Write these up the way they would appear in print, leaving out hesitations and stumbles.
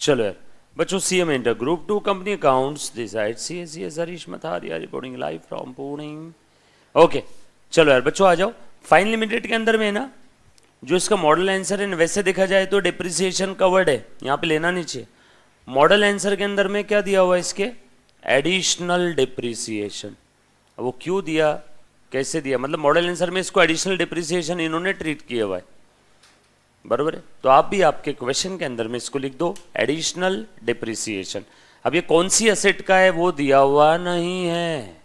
चलो यार बच्चों, CM inter group 2 company accounts decide CS Harish Mathariya reporting live from Pune. Okay चलो यार बच्चों आ जाओ। फाइन लिमिटेड के अंदर में है ना, जो इसका मॉडल आंसर है वैसे देखा जाए तो डिप्रिसिएशन कवर्ड है, यहाँ पे लेना नहीं चाहिए। मॉडल आंसर के अंदर में क्या दिया हुआ है इसके, एडिशनल डिप्रिसिएशन। अब वो क्यों दिया, कैसे दिया, मतलब मॉडल आंसर में इसको एडिशनल डिप्रिसिएशन इन्होंने ट्रीट किया हुआ है, बराबर है। तो आप भी आपके क्वेश्चन के अंदर में इसको लिख दो एडिशनल डिप्रिसिएशन। अब ये कौन सी असेट का है वो दिया हुआ नहीं है।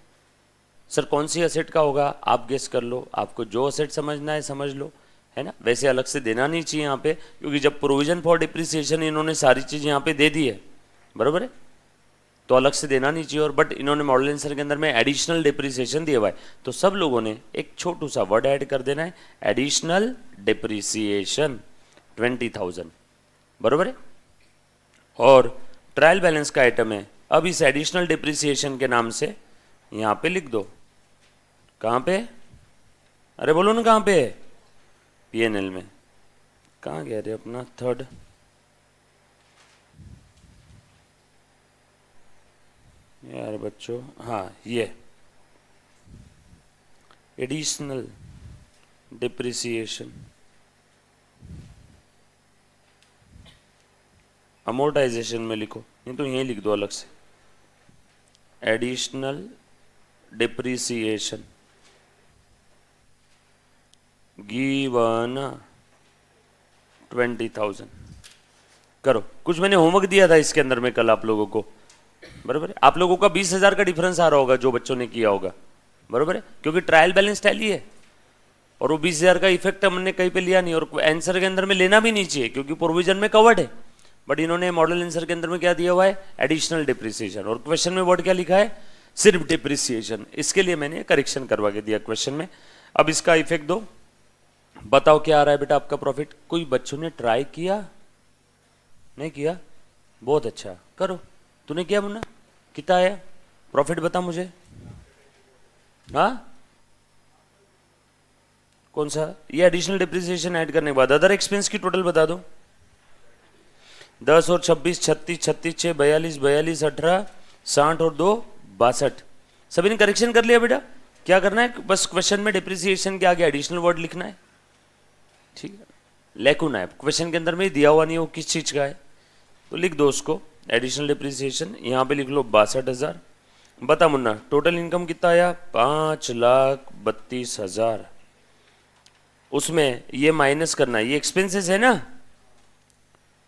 सर कौन सी असेट का होगा, आप गेस कर लो, आपको जो असेट समझना है समझ लो, है ना। वैसे अलग से देना नहीं चाहिए यहाँ पे, क्योंकि जब प्रोविजन फॉर डिप्रिसिएशन इन्होंने सारी चीज़ यहाँ पे दे दी है, बराबर है, तो अलग से देना नहीं चाहिए। और बट इन्होंने मॉडल आंसर के अंदर में एडिशनल डिप्रिसिएशन दिया हुआ है, तो सब लोगों ने एक छोटू सा वर्ड ऐड कर देना है, एडिशनल डिप्रिसिएशन 20,000, बराबर है। और ट्रायल बैलेंस का आइटम है, अब इस एडिशनल डिप्रिसिएशन के नाम से यहाँ पे लिख दो। कहाँ पे, अरे बोलो ना कहाँ पे है, पीएनएल में। कहाँ गया रे अपना थर्ड, यार बच्चों, हाँ ये एडिशनल डिप्रिसिएशन अमोर्टाइजेशन में लिखो, नहीं तो यहीं लिख दो अलग से, एडिशनल डिप्रिसिएशन गिवन 20,000। करो, कुछ मैंने होमवर्क दिया था इसके अंदर में कल आप लोगों को, बराबर है। आप लोगों का 20,000 का डिफरेंस आ रहा होगा जो बच्चों ने किया होगा, बराबर है, क्योंकि ट्रायल बैलेंस टैली है और वो 20,000 का इफेक्ट हमने कहीं पे लिया नहीं, और आंसर के अंदर में लेना भी नहीं चाहिए क्योंकि प्रोविजन में कवर्ड है। बट इन्होंने मॉडल आंसर के अंदर में क्या दिया हुआ है, एडिशनल डिप्रिसिएशन, और क्वेश्चन में वर्ड क्या लिखा है, सिर्फ डिप्रिसिएशन। इसके लिए मैंने करेक्शन करवा के दिया क्वेश्चन में। अब इसका इफेक्ट दो, बताओ क्या आ रहा है बेटा आपका प्रॉफिट। कोई बच्चों ने ट्राई किया, नहीं किया, बहुत अच्छा, करो। तूने किया मुन्ना, कितना आया प्रॉफिट बता मुझे। हाँ कौन सा, ये एडिशनल डिप्रिसिएशन ऐड करने के बाद अदर एक्सपेंस की टोटल बता दो। 10 और 26 36, 36 6 42, 42 18 60 और 2 62। सभी ने करेक्शन कर लिया बेटा। क्या करना है, बस क्वेश्चन में डिप्रिसिएशन के आगे एडिशनल वर्ड लिखना है, ठीक है। लेकुना है, क्वेश्चन के अंदर में दिया हुआ नहीं वो किस चीज का है, तो लिख दो उसको एडिशनल डिप्रिसिएशन। यहाँ पे लिख लो 62,000। बता मुन्ना टोटल इनकम कितना आया, 5,32,000। उसमें ये माइनस करना है, ये एक्सपेंसेस है ना,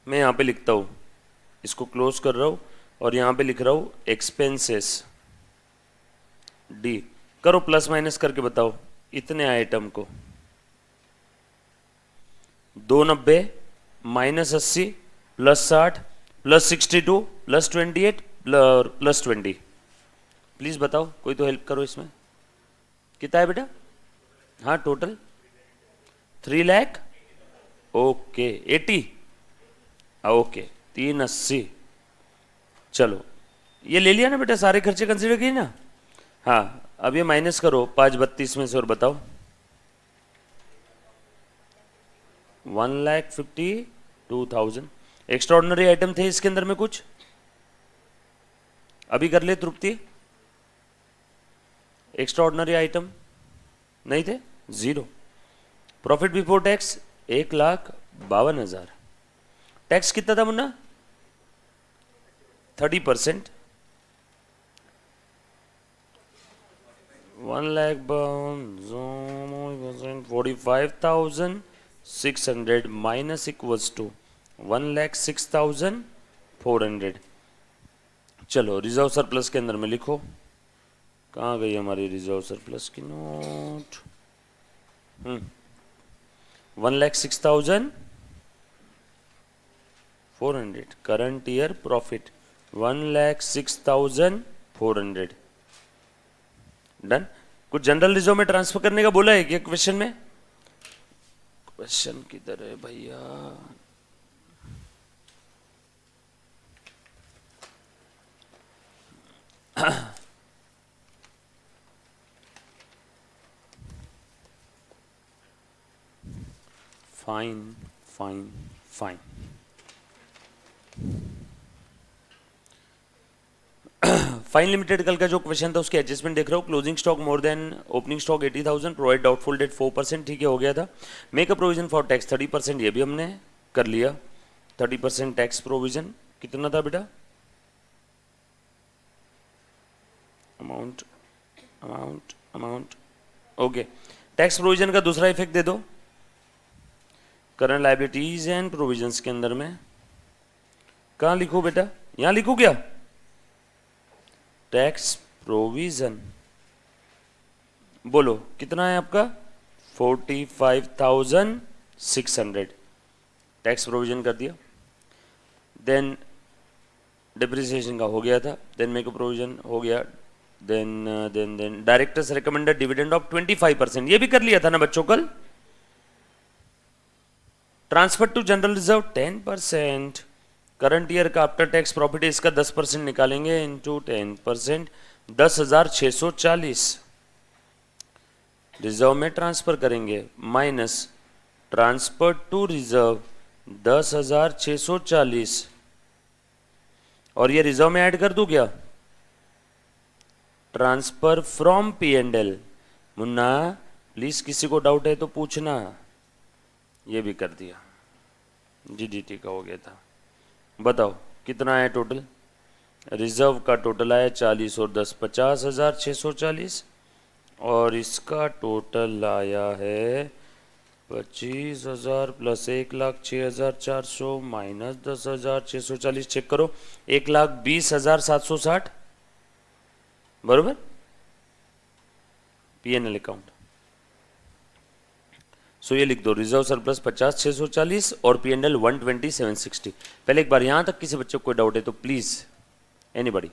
मैं यहाँ पे लिखता हूँ, इसको क्लोज कर रहा हूँ और यहाँ पे लिख रहा हूँ एक्सपेंसेस डी। करो प्लस माइनस करके बताओ इतने आइटम को, 290 minus 80 plus 60 plus 62 plus 28 plus 20। Please बताओ, कोई तो हेल्प करो इसमें, कितना है बेटा। हाँ टोटल 3 लाख, ओके 80, ओके 380। चलो ये ले लिया ना बेटा, सारे खर्चे कंसीडर किए ना। हाँ अब ये माइनस करो 532 में से और बताओ। 1,52,000। एक्स्ट्राऑर्डिनरी आइटम थे इसके अंदर में कुछ, अभी कर ले तृप्ति। एक्स्ट्राऑर्डिनरी आइटम नहीं थे, 0। Profit before tax 1,52,000। टैक्स कितना था मुन्ना, 30%। 1,45,600 minus equals to 1,06,400। चलो रिजर्व सरप्लस के अंदर में लिखो, कहाँ गई हमारी रिजर्व सरप्लस की note. 1,06,400। Current year profit 1,06,400। Done. कुछ जनरल रिजर्व में ट्रांसफर करने का बोला है क्या क्वेश्चन में, क्वेश्चन किधर है भैया। Fine fine fine. Fine limited कल का जो क्वेश्चन था उसके एडजस्टमेंट देख रहा हूँ। Closing stock more than opening stock 80,000, provide doubtful debt 4%, ठीक है हो गया था। Make a provision for tax 30%, ये भी हमने कर लिया। 30% टैक्स प्रोविजन कितना था बेटा? Amount amount amount okay. Tax provision का दूसरा इफेक्ट दे दो करंट लायबिलिटीज एंड प्रोविजंस के अंदर में। कहाँ लिखूं बेटा? यहां लिखूं क्या? टैक्स प्रोविजन बोलो कितना है आपका? 45,600 टैक्स प्रोविजन कर दिया। देन डिप्रिसिएशन का हो गया था। देन मेक अ प्रोविजन हो गया। Then directors recommended dividend of 25%, ये भी कर लिया था ना बच्चों कल। Transfer to general reserve 10%। Current year का आफ्टर टैक्स प्रॉफिट है, इसका 10% निकालेंगे इंटू 10%, 10,640 रिजर्व में ट्रांसफर करेंगे, माइनस ट्रांसफर टू रिजर्व 10,640, और ये रिजर्व में ऐड कर दूं क्या? Transfer from P and L. Munna please किसी को डाउट है तो पूछना। ये भी कर दिया। जीडीटी का हो गया था। बताओ कितना है टोटल? रिजर्व का टोटल आया 40 और 10 50,640, और इसका टोटल आया है 25,000 प्लस 1,06,400 माइनस 10,640। चेक करो, 1,20,760 बरोबर। PNL account. सो ये लिख दो, रिजर्व सरप्लस 50,640 और पीएनएल 120,760। पहले एक बार यहां तक किसी बच्चे को कोई डाउट है तो प्लीज एनीबॉडी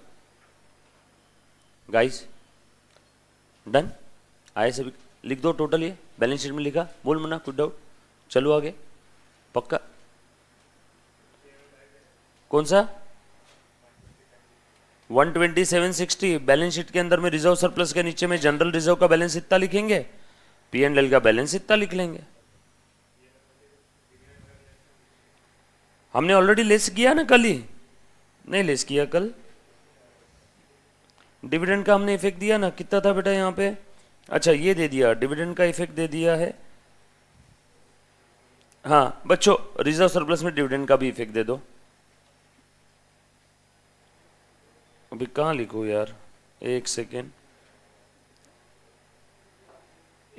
गाइस, डन आए सभी? लिख दो टोटल, ये बैलेंस शीट में लिखा। बोल मना कुछ डाउट? चलो आगे। पक्का? कौन सा? 120,760 बैलेंस शीट के अंदर में रिजर्व सरप्लस के नीचे में जनरल रिजर्व का बैलेंस इतना लिखेंगे, पीएनएल का बैलेंस इतना लिख लेंगे। हमने ऑलरेडी लेस किया ना कल ही? नहीं लेस किया कल। डिविडेंड का हमने इफेक्ट दिया ना, कितना था बेटा यहाँ पे? अच्छा ये दे दिया, डिविडेंड का इफेक्ट दे दिया है। हाँ बच्चों, रिजर्व सरप्लस में डिविडेंड का भी इफेक्ट दे दो। अभी कहाँ लिखो यार, एक सेकेंड,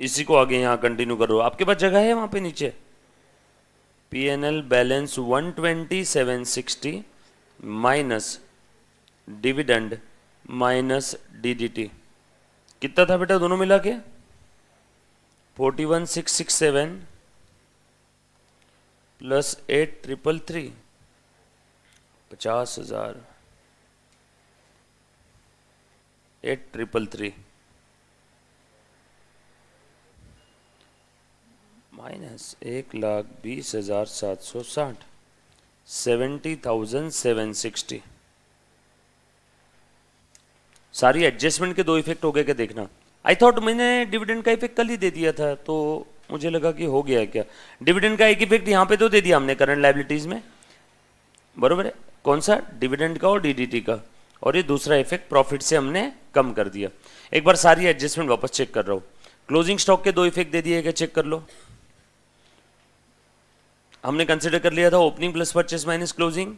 इसी को आगे यहाँ कंटिन्यू करो। आपके पास जगह है वहां पे नीचे? PNL balance 120,760 minus dividend minus DDT कितना था बेटा दोनों मिला के? 41,667 प्लस 8,333 50,000 8,333 माइनस 1,20,760 70,760। सारी एडजस्टमेंट के दो इफेक्ट हो गए क्या देखना। आई थॉट मैंने डिविडेंड का इफेक्ट कल ही दे दिया था, तो मुझे लगा कि हो गया है क्या। डिविडेंड का एक इफेक्ट यहाँ पे तो दे दिया हमने करंट लायबिलिटीज में, बरोबर है। कौन सा? डिविडेंड का और डीडीटी का। और ये दूसरा इफेक्ट प्रॉफिट से हमने कम कर दिया। एक बार सारी एडजस्टमेंट वापस चेक कर रहा हूँ। क्लोजिंग स्टॉक के दो इफेक्ट दे दिए क्या, चेक कर लो। हमने कंसिडर कर लिया था opening plus purchase minus closing.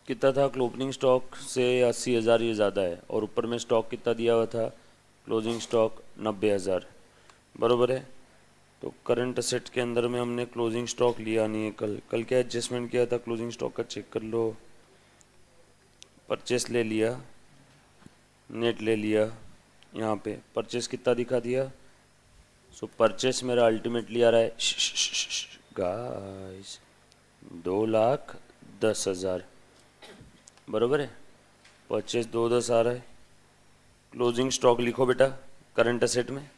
कितना था? ओपनिंग स्टॉक से 80,000 ये ज़्यादा है, और ऊपर में स्टॉक कितना दिया हुआ था? क्लोजिंग स्टॉक 90,000 बरोबर है। तो करंट असेट के अंदर में हमने क्लोजिंग स्टॉक लिया नहीं है। कल क्या एडजस्टमेंट किया था क्लोजिंग स्टॉक का, चेक कर लो। परचेस ले लिया, नेट ले लिया, यहाँ पे परचेस कितना दिखा दिया। सो परचेस मेरा अल्टीमेटली आ रहा है गाइस 2,10,000 बरोबर है। परचेस 2,10 आ रहा है। क्लोजिंग स्टॉक लिखो बेटा करंट असेट में।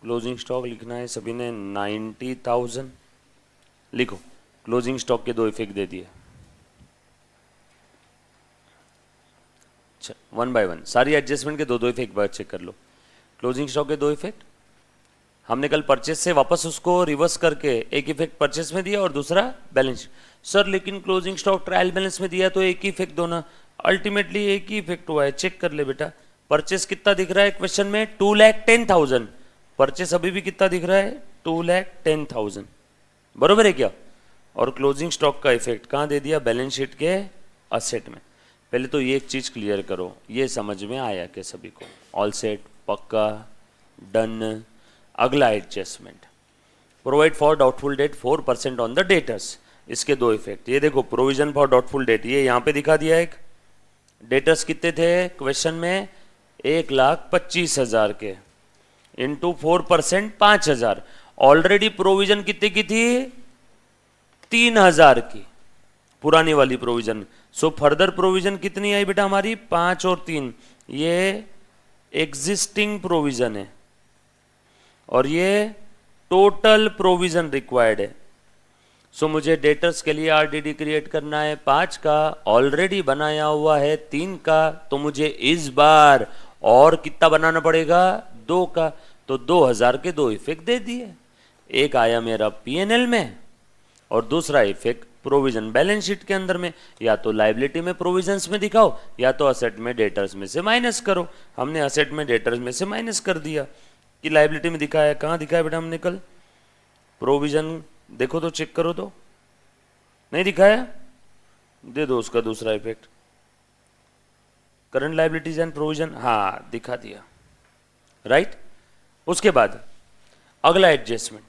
क्लोजिंग स्टॉक लिखना है सभी ने 90,000 लिखो। क्लोजिंग स्टॉक के दो इफेक्ट दे दिए। अच्छा 1 बाय 1 सारी एडजस्टमेंट के दो दो इफेक्ट बार चेक कर लो। क्लोजिंग स्टॉक के दो इफेक्ट हमने कल परचेस से वापस उसको रिवर्स करके एक इफेक्ट परचेस में दिया और दूसरा बैलेंस। सर लेकिन क्लोजिंग स्टॉक ट्रायल बैलेंस में दिया तो एक ही इफेक्ट दो ना। अल्टीमेटली एक ही इफेक्ट हुआ है, चेक कर ले बेटा। परचेस कितना दिख रहा है क्वेश्चन में? 2,10,000। परचेस अभी भी कितना दिख रहा है? 2,10,000, बरोबर है क्या? और क्लोजिंग स्टॉक का इफेक्ट कहाँ दे दिया? बैलेंस शीट के असेट में। पहले तो ये एक चीज क्लियर करो, ये समझ में आया कि सभी को? ऑल सेट, पक्का, डन। अगला adjustment, provide for doubtful debt 4% on the debtors. इसके दो इफेक्ट, ये देखो प्रोविजन फॉर डाउटफुल डेट, ये यहाँ पे दिखा दिया एक। डेटर्स कितने थे क्वेश्चन में? 1,25,000 के, इंटू 4% 5,000। ऑलरेडी प्रोविजन कितने की थी? 3,000 की, पुरानी वाली प्रोविजन। सो फर्दर प्रोविजन कितनी आई बेटा हमारी? 5 और 3, ये एग्जिस्टिंग प्रोविजन है और ये टोटल प्रोविजन रिक्वायर्ड है। सो मुझे डेटर्स के लिए आरडीडी क्रिएट करना है 5 का, ऑलरेडी बनाया हुआ है 3 का, तो मुझे इस बार और कितना बनाना पड़ेगा? 2 का। तो 2,000 के दो इफेक्ट दे दिए, एक आया मेरा पीएनएल में और दूसरा इफेक्ट प्रोविजन बैलेंस शीट के अंदर में। या तो लाइबिलिटी में प्रोविजंस में दिखाओ या तो असेट में डेटर्स में से माइनस करो। हमने असेट में डेटर्स में से माइनस कर दिया कि लाइबिलिटी में दिखाया। कहाँ दिखाया बेटा हमने कल? प्रोविजन देखो तो, चेक करो तो, नहीं दिखाया? दे दो उसका दूसरा effect, current liabilities and provision, हाँ दिखा दिया, राइट। उसके बाद अगला adjustment,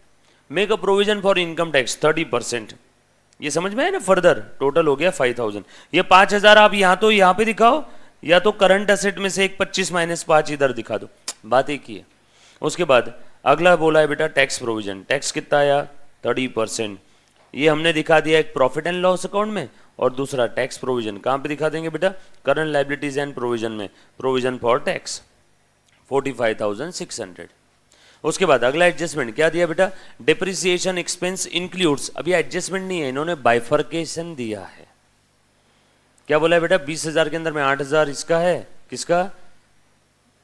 make a provision for income tax 30%। ये समझ में है ना? फर्दर टोटल हो गया 5,000। ये 5,000 आप यहाँ तो यहाँ पे दिखाओ या तो करंट असेट में से एक 25 माइनस 5 इधर दिखा दो, बात एक ही है। उसके बाद अगला बोला है बेटा टैक्स प्रोविजन। टैक्स कितना आया? 30%। ये हमने दिखा दिया एक प्रॉफिट एंड लॉस अकाउंट में और दूसरा टैक्स प्रोविजन कहाँ पे दिखा देंगे बेटा? करंट लाइबिलिटीज एंड प्रोविजन में, प्रोविजन फॉर टैक्स 45,600। उसके बाद अगला एडजस्टमेंट क्या दिया बेटा? Depreciation expense includes. अभी एडजस्टमेंट नहीं है, इन्होंने बाइफर्केशन दिया है। क्या बोला है बेटा? 20,000 के अंदर में 8,000 इसका है, किसका?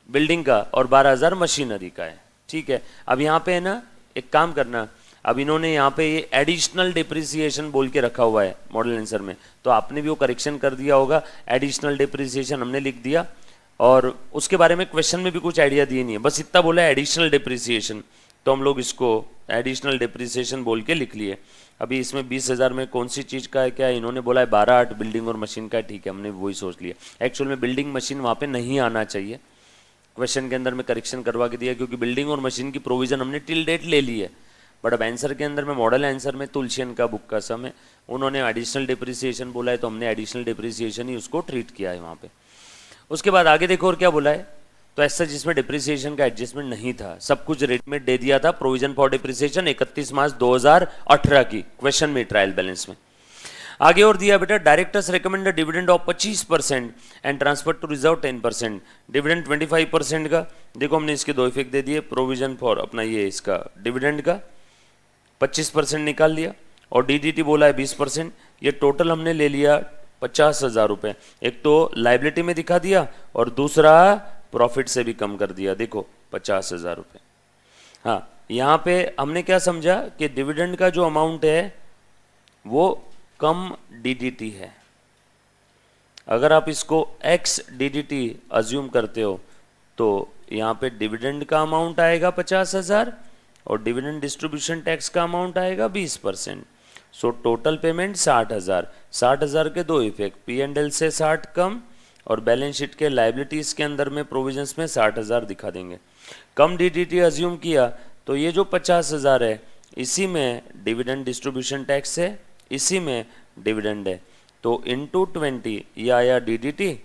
बिल्डिंग का, और 12,000 मशीनरी का है। ठीक है, अब यहाँ पे है ना एक काम करना, अब इन्होंने यहाँ पे ये एडिशनल डिप्रिसिएशन बोल के रखा हुआ है मॉडल आंसर में, तो आपने भी वो करेक्शन कर दिया होगा। एडिशनल डिप्रिसिएशन हमने लिख दिया और उसके बारे में क्वेश्चन में भी कुछ आइडिया दिए नहीं है, बस इतना बोला है एडिशनल डिप्रिसिएशन, तो हम लोग इसको एडिशनल डिप्रिसिएशन बोल के लिख लिए। अभी इसमें 20,000 में कौन सी चीज़ का है? क्या इन्होंने बोला है 12,8 बिल्डिंग और मशीन का है, ठीक है, हमने वही सोच लिया। एक्चुअल में बिल्डिंग मशीन वहाँ पे नहीं आना चाहिए, क्वेश्चन के अंदर में करेक्शन करवा के दिया क्योंकि बिल्डिंग और मशीन की प्रोविजन हमने टिल डेट ले ली है। बट अब आंसर के अंदर में, मॉडल आंसर में तुलसियन का बुक का सम है, उन्होंने एडिशनल डिप्रिसिएशन बोला है तो हमने एडिशनल डिप्रिसिएशन ही उसको ट्रीट किया है वहाँ पे। उसके बाद आगे देखो और क्या बोला है, तो ऐसा जिसमें डिप्रिसिएशन का एडजस्टमेंट नहीं था, सब कुछ रेट में दे दिया था। प्रोविजन फॉर डिप्रिसिएशन 31 मार्च 2018 की क्वेश्चन में ट्रायल बैलेंस में। आगे और दिया बेटा directors recommend dividend of 25% and transfer to reserve 10%, dividend 25% का। देखो हमने इसके दो इफेक्ट दे दिए, प्रोविजन फॉर अपना ये इसका डिविडेंड का 25% निकाल लिया और डीडीटी बोला है 20%। ये टोटल हमने ले लिया 50,000 रुपये। एक तो लाइबिलिटी में दिखा दिया और दूसरा प्रॉफिट से भी कम कर दिया, देखो 50,000 रुपये। हाँ, यहाँ पे हमने क्या समझा कि डिविडेंड का जो अमाउंट है वो कम डीडीटी है। अगर आप इसको एक्स डीडीटी अज्यूम करते हो तो यहाँ पे डिविडेंड का अमाउंट आएगा 50,000 और डिविडेंड डिस्ट्रीब्यूशन टैक्स का अमाउंट आएगा 20%। So total payment 60,000। 60,000 के दो इफेक्ट, पी एंड एल से 60 कम और बैलेंस शीट के लाइबिलिटीज के अंदर में प्रोविजंस में 60,000 दिखा देंगे। कम डीडीटी अज्यूम किया तो ये जो 50,000 है इसी में डिविडेंड डिस्ट्रीब्यूशन टैक्स है, इसी में डिविडेंड है, तो इंटू 20 ये आया डीडीटी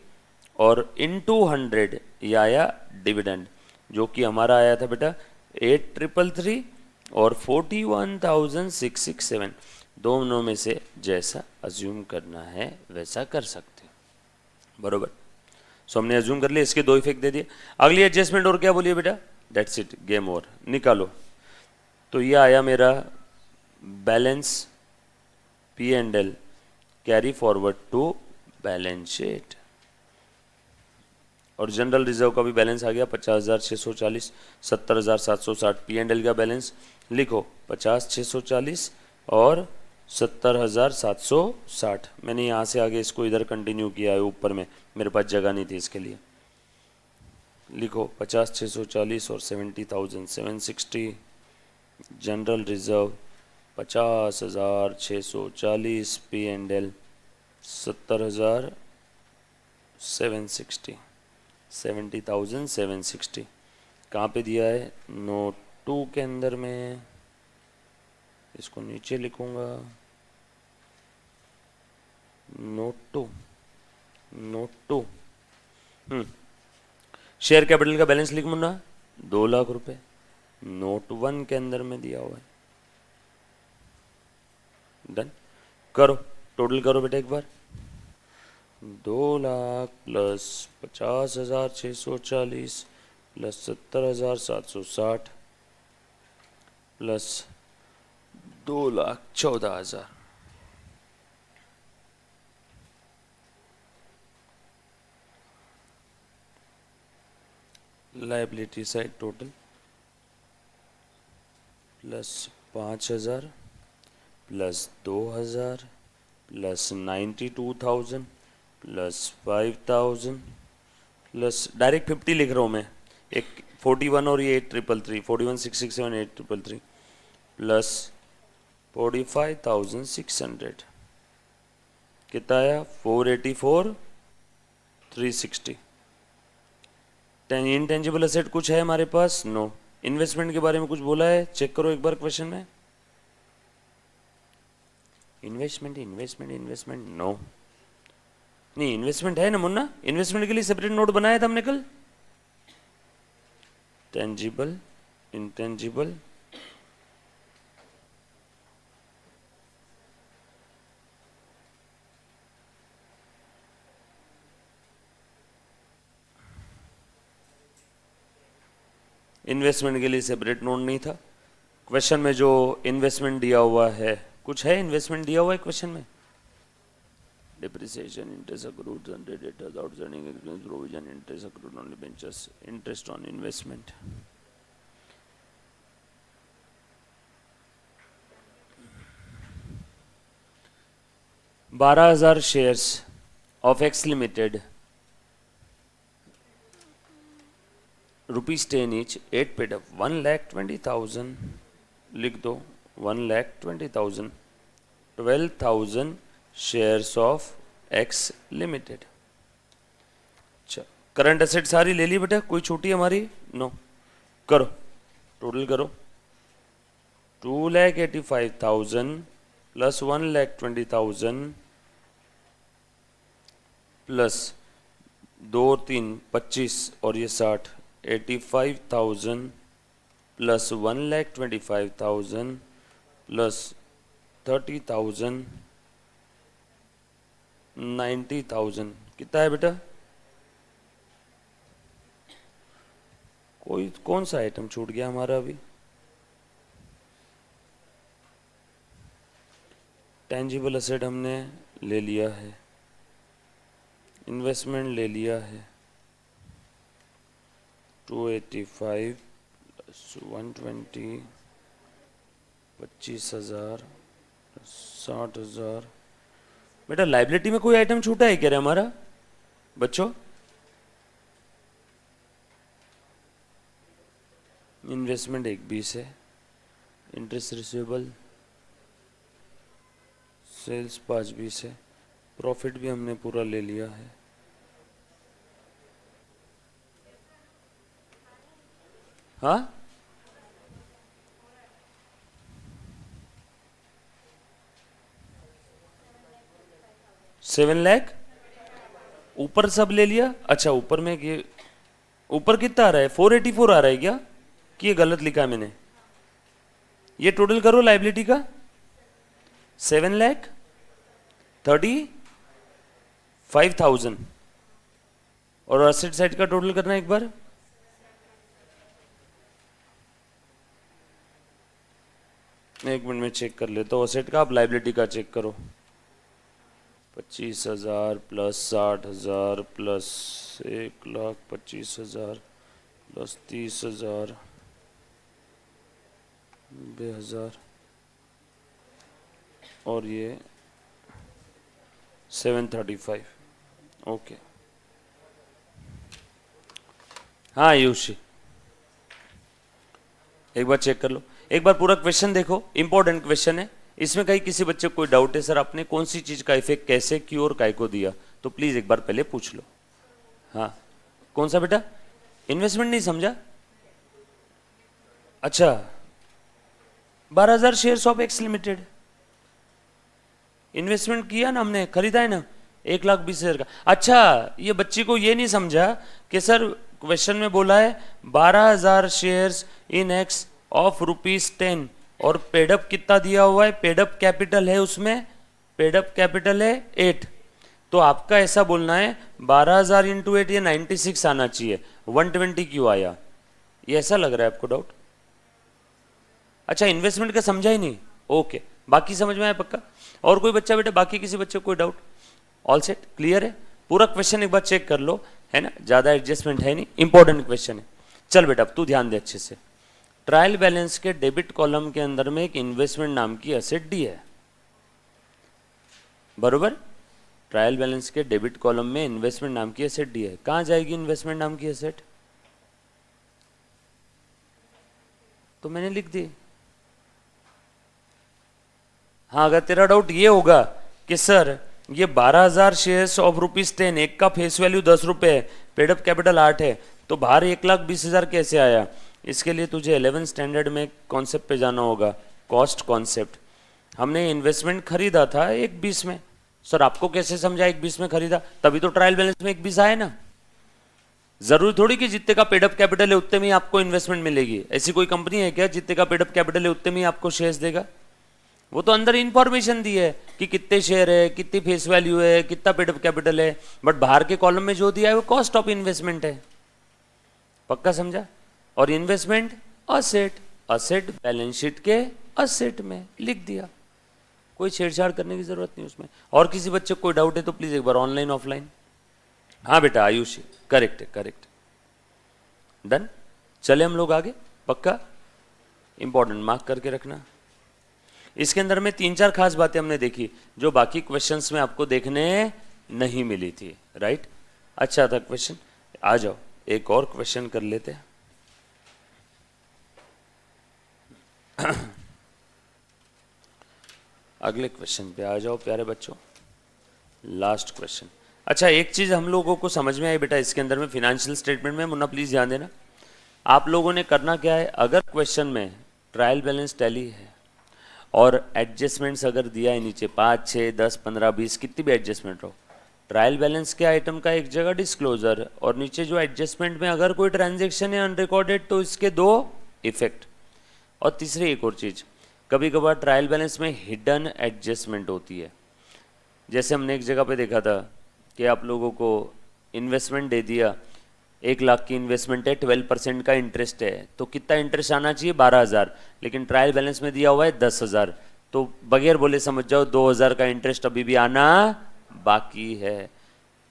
और इंटू 100 ये आया डिविडेंड, जो कि हमारा आया था बेटा 8,333 और 41,667। दोनों में से जैसा अज्यूम करना है वैसा कर सकते हो, बरोबर। सो हमने अज्यूम कर लिया, इसके दो इफेक्ट दे दिए। अगली एडजस्टमेंट और क्या बोलिए बेटा? दैट्स इट, गेम ओवर, निकालो। तो ये आया मेरा balance P and L, carry forward to balance sheet. और जनरल रिजर्व का भी बैलेंस आ गया 50,640, 70,760। P&L का बैलेंस लिखो 50,640 और 70,760। मैंने यहाँ से आगे इसको इधर कंटिन्यू किया है ऊपर में, मेरे पास जगह नहीं थी इसके लिए। लिखो 50,640 और 70,760। जनरल रिजर्व 50,640, P&L 70,760, 70,760 कहाँ पे दिया है? नोट 2 के अंदर में। इसको नीचे लिखूंगा, नोट 2, नोट 2। शेयर कैपिटल का बैलेंस लिख मुन्ना 2 लाख रुपए, नोट 1 के अंदर में दिया हुआ है। डन करो, टोटल करो बेटा एक बार। 2 lakh plus 50,640 plus 70,760 plus 2,14,000। Liability side total plus 5,000 plus 2,000 plus 92,000 plus 5,000 plus direct 50 लिख रहा हूँ मैं, एक 41 और ये 8,333, 41,667, 8,333 प्लस 45,600 कितना आया? 484,360। इनटेंजिबल असेट कुछ है हमारे पास? नो। इन्वेस्टमेंट के बारे में कुछ बोला है? चेक करो एक बार क्वेश्चन में। इन्वेस्टमेंट इन्वेस्टमेंट इन्वेस्टमेंट नो, नहीं इन्वेस्टमेंट है ना मुन्ना, इन्वेस्टमेंट के लिए सेपरेट नोट बनाया था हमने कल। टेंजिबल, इंटेंजिबल, इन्वेस्टमेंट के लिए सेपरेट नोट नहीं था। क्वेश्चन में जो इन्वेस्टमेंट दिया हुआ है, कुछ है इन्वेस्टमेंट दिया हुआ है क्वेश्चन में? Depreciation, interest accrued, debtors, outstanding expense, provision, interest accrued on debentures, interest on investment. $12,000 shares of x limited, ₹10 each, 8 paid up, 1,20,000 लिख दो, 1,20,000, 12,000 शेयर्स ऑफ एक्स लिमिटेड। अच्छा, करंट एसेट सारी ले ली बेटा, कोई छोटी हमारी? नो। करो, टोटल करो। 2,85,000 प्लस 1,20,000 प्लस 2 और 3 25 और ये 60, 85,000 प्लस 1,25,000 प्लस 30,000, 90,000 कितना है बेटा? कोई कौन सा आइटम छूट गया हमारा अभी? टेंजिबल असेट हमने ले लिया है, इन्वेस्टमेंट ले लिया है, 285 प्लस 120, 25,000, 60,000। बेटा लाइबिलिटी में कोई आइटम छूटा है क्या रे हमारा बच्चों? इन्वेस्टमेंट 1,20 है, इंटरेस्ट रिसीवेबल, सेल्स 5,20 है, प्रॉफिट भी हमने पूरा ले लिया है। हाँ, $7 लाख ऊपर सब ले लिया। अच्छा ऊपर में ये ऊपर कितना आ रहा है? 484 आ रहा है क्या, कि ये गलत लिखा है मैंने? ये टोटल करो लाइबिलिटी का, 7,35,000 और असेट साइड का टोटल करना एक बार। एक मिनट में चेक कर लेता हूँ असेट का, आप लाइबिलिटी का चेक करो। 25,000 प्लस 60,000 प्लस 1,25,000 प्लस 30,000 90,000 और ये 735। ओके, हाँ आयुषी एक बार चेक कर लो, एक बार पूरा क्वेश्चन देखो, इंपॉर्टेंट क्वेश्चन है। इसमें कहीं किसी बच्चे को कोई डाउट है सर आपने कौन सी चीज का इफेक्ट कैसे क्यों और काय को दिया, तो प्लीज एक बार पहले पूछ लो। हाँ कौन सा बेटा, इन्वेस्टमेंट नहीं समझा? अच्छा 12,000 shares of x limited investment किया ना हमने, खरीदा है ना 1,20,000 का। अच्छा ये बच्ची को ये नहीं समझा कि सर क्वेश्चन में बोला है 12,000 शेयर्स इन एक्स ऑफ ₹10 और पेडअप कितना दिया हुआ है, पेडअप कैपिटल है उसमें, पेडअप कैपिटल है 8, तो आपका ऐसा बोलना है 12,000 इंटू 8 ये 96 आना चाहिए, 120 क्यों आया, ये ऐसा लग रहा है आपको डाउट? अच्छा इन्वेस्टमेंट का समझा ही नहीं, ओके बाकी समझ में आया पक्का? और कोई बच्चा बेटा, बाकी किसी बच्चे को कोई डाउट? ऑल सेट, क्लियर है? पूरा क्वेश्चन एक बार चेक कर लो, है ना, ज्यादा एडजस्टमेंट है नहीं, इंपॉर्टेंट क्वेश्चन है। चल बेटा अब तू ध्यान दे अच्छे से, ट्रायल बैलेंस के डेबिट कॉलम के अंदर में एक इन्वेस्टमेंट नाम की एसेट डी है, बरोबर? ट्रायल बैलेंस के डेबिट कॉलम में इन्वेस्टमेंट नाम की एसेट डी है, कहां जाएगी इन्वेस्टमेंट नाम की एसेट? तो मैंने लिख दी। हाँ अगर तेरा डाउट ये होगा कि सर ये 12,000 शेयर्स ऑफ ₹10, एक का फेस वैल्यू 10 रुपए है, पेडअप कैपिटल 8 है, तो बाहर 1,20,000 कैसे आया? इसके लिए तुझे 11 स्टैंडर्ड में कॉन्सेप्ट पे जाना होगा, कॉस्ट कॉन्सेप्ट। हमने इन्वेस्टमेंट खरीदा था 1,20 में, सर आपको कैसे समझा 1,20 में खरीदा? तभी तो ट्रायल बैलेंस में 1,20 आया ना। जरूरी थोड़ी कि जितने का पेडअप कैपिटल है उतने में ही आपको इन्वेस्टमेंट मिलेगी, ऐसी कोई कंपनी है क्या जितने का पेडअप कैपिटल है उतने में ही आपको शेयर्स देगा? वो तो अंदर इंफॉर्मेशन दी है कि कितने शेयर है, कितनी फेस वैल्यू है, कितना पेडअप कैपिटल है, बट बाहर के कॉलम में जो दिया है वो कॉस्ट ऑफ इन्वेस्टमेंट है, पक्का समझा? और investment asset, asset balance sheet के असेट में लिख दिया, कोई छेड़छाड़ करने की जरूरत नहीं उसमें। और किसी बच्चे को कोई डाउट है तो प्लीज एक बार ऑनलाइन ऑफलाइन। हाँ बेटा आयुषी करेक्ट है, करेक्ट, डन। चले हम लोग आगे, पक्का इंपॉर्टेंट मार्क करके रखना। इसके अंदर में 3-4 खास बातें हमने देखी जो बाकी क्वेश्चंस में आपको देखने नहीं मिली थी, राइट? अच्छा था क्वेश्चन, आ जाओ एक और क्वेश्चन कर लेते हैं। अगले क्वेश्चन पे आ जाओ प्यारे बच्चों, लास्ट क्वेश्चन। अच्छा एक चीज हम लोगों को समझ में आई बेटा, इसके अंदर में फिनेंशियल स्टेटमेंट में, मुन्ना प्लीज ध्यान देना, आप लोगों ने करना क्या है, अगर क्वेश्चन में ट्रायल बैलेंस टैली है और एडजस्टमेंट्स अगर दिया है नीचे 5, 6, 10, 15, 20 कितनी भी एडजस्टमेंट हो, ट्रायल बैलेंस के आइटम का एक जगह डिस्क्लोजर और नीचे जो एडजस्टमेंट में अगर कोई ट्रांजैक्शन है अनरिकॉर्डेड तो इसके 2 इफेक्ट। और तीसरी एक और चीज, कभी कभार ट्रायल बैलेंस में हिडन एडजस्टमेंट होती है, जैसे हमने एक जगह पे देखा था कि आप लोगों को इन्वेस्टमेंट दे दिया, 1 लाख की इन्वेस्टमेंट है, 12% का इंटरेस्ट है, तो कितना इंटरेस्ट आना चाहिए 12,000, लेकिन ट्रायल बैलेंस में दिया हुआ है 10,000, तो बगैर बोले समझ जाओ 2,000 का इंटरेस्ट अभी भी आना बाकी है,